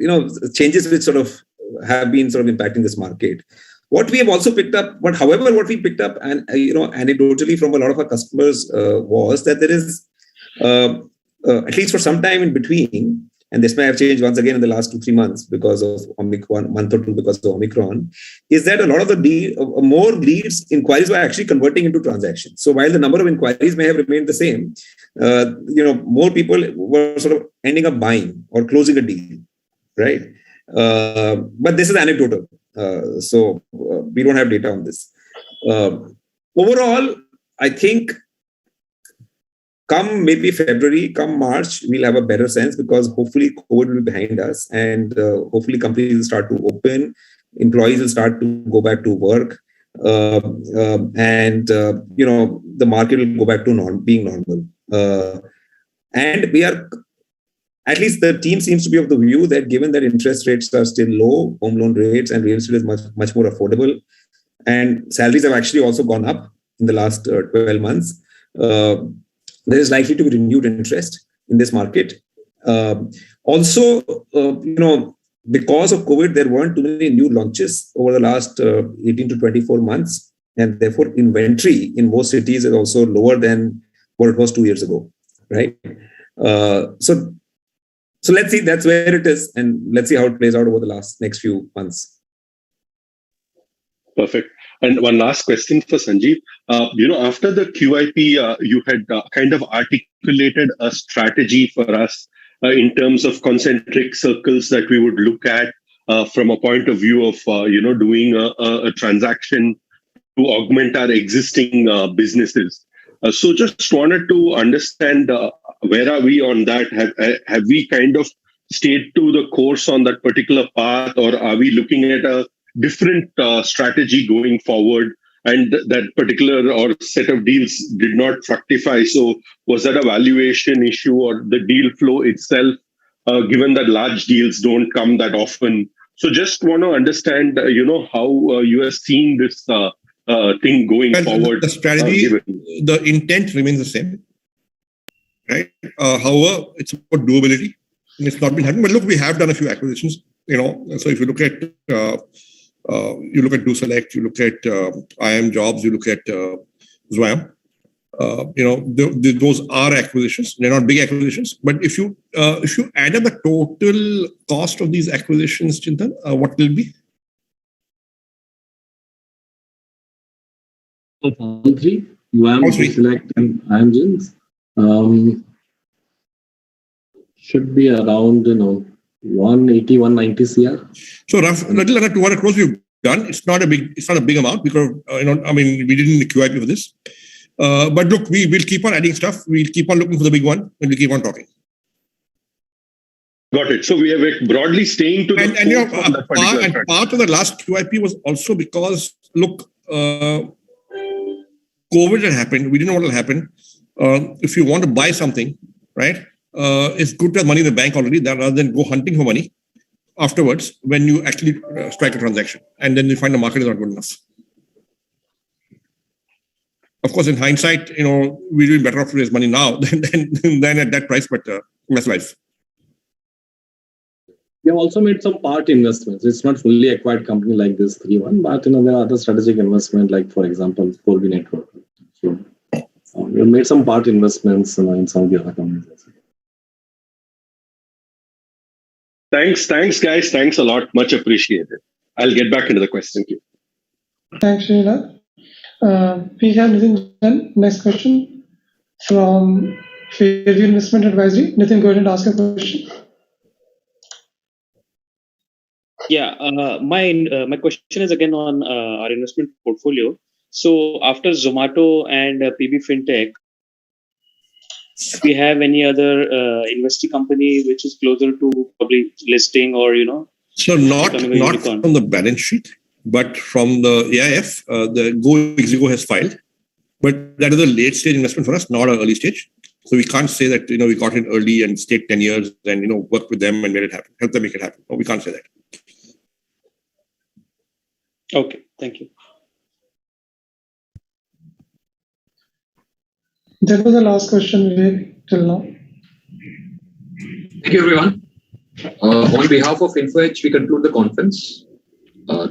changes which sort of have been sort of impacting this market. What we have also picked up, what we picked up and anecdotally from a lot of our customers was that there is at least for some time in between, and this may have changed once again in the last 2-3 months because of Omicron, month or two because of Omicron, is that a lot of the more leads, inquiries were actually converting into transactions. So while the number of inquiries may have remained the same, more people were sort of ending up buying or closing a deal, right? But this is anecdotal. So we don't have data on this. Overall, I think come maybe February, come March, we'll have a better sense because hopefully COVID will be behind us and hopefully companies will start to open, employees will start to go back to work, and the market will go back to being normal. And we are, at least the team seems to be of the view that given that interest rates are still low, home loan rates and real estate is much more affordable, and salaries have actually also gone up in the last 12 months, there is likely to be renewed interest in this market. Also, because of COVID, there weren't too many new launches over the last 18 to 24 months, and therefore inventory in most cities is also lower than what it was 2 years ago, right? So let's see, that's where it is, and let's see how it plays out over the next few months. Perfect. And one last question for Sanjeev. After the QIP, you had kind of articulated a strategy for us in terms of concentric circles that we would look at from a point of view of, doing a transaction to augment our existing businesses. So just wanted to understand where are we on that? Have we kind of stayed to the course on that particular path, or are we looking at a different strategy going forward, and that particular or set of deals did not fructify? So was that a valuation issue or the deal flow itself, given that large deals don't come that often? So just want to understand, how you are seeing this thing going forward. The strategy, the intent remains the same, right? However, it's about doability, and it's not been happening. But look, we have done a few acquisitions, So if you look at DoSelect, you look at IIMjobs, you look at Zwayam. Those are acquisitions. They're not big acquisitions, but if you add up the total cost of these acquisitions, Chintan, what will be? All three, Zwayam, DoSelect, and IIMjobs, should be around 180, 190 CR. So little under 200 crores we've done. It's not a big amount because we didn't the QIP for this. But look, we will keep on adding stuff. We'll keep on looking for the big one, and we'll keep on talking. Got it. So we are broadly staying to and part of the last QIP was also because COVID had happened. We didn't know what will happen. If you want to buy something, right? It's good to have money in the bank already, rather than go hunting for money afterwards when you actually strike a transaction, and then you find the market is not good enough. Of course, in hindsight, we're doing better off to raise money now than at that price, but that's life. We have also made some part investments. It's not fully acquired company like this 3-1, but there are other strategic investment, like for example, 4B Network. So we have made some part investments in some of the other companies. Thanks, guys. Thanks a lot. Much appreciated. I'll get back into the question queue. Thanks, Srinath. We have Nitin Jain. Next question from Fairview Investment Advisory. Nitin, go ahead and ask a question. Yeah, my question is again on our investment portfolio. So after Zomato and PB Fintech, we have any other investee company which is closer to probably listing or So not from the balance sheet, but from the AIF, the GoExigo has filed. But that is a late stage investment for us, not an early stage. So we can't say that we got in early and stayed 10 years and work with them and made it happen, help them make it happen. No, we can't say that. Okay, thank you. That was the last question we had till now. Thank you, everyone. On behalf of InfoEdge, we conclude the conference.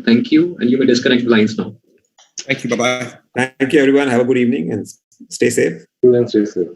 Thank you, and you may disconnect the lines now. Thank you. Bye-bye. Thank you, everyone. Have a good evening and stay safe. Stay safe.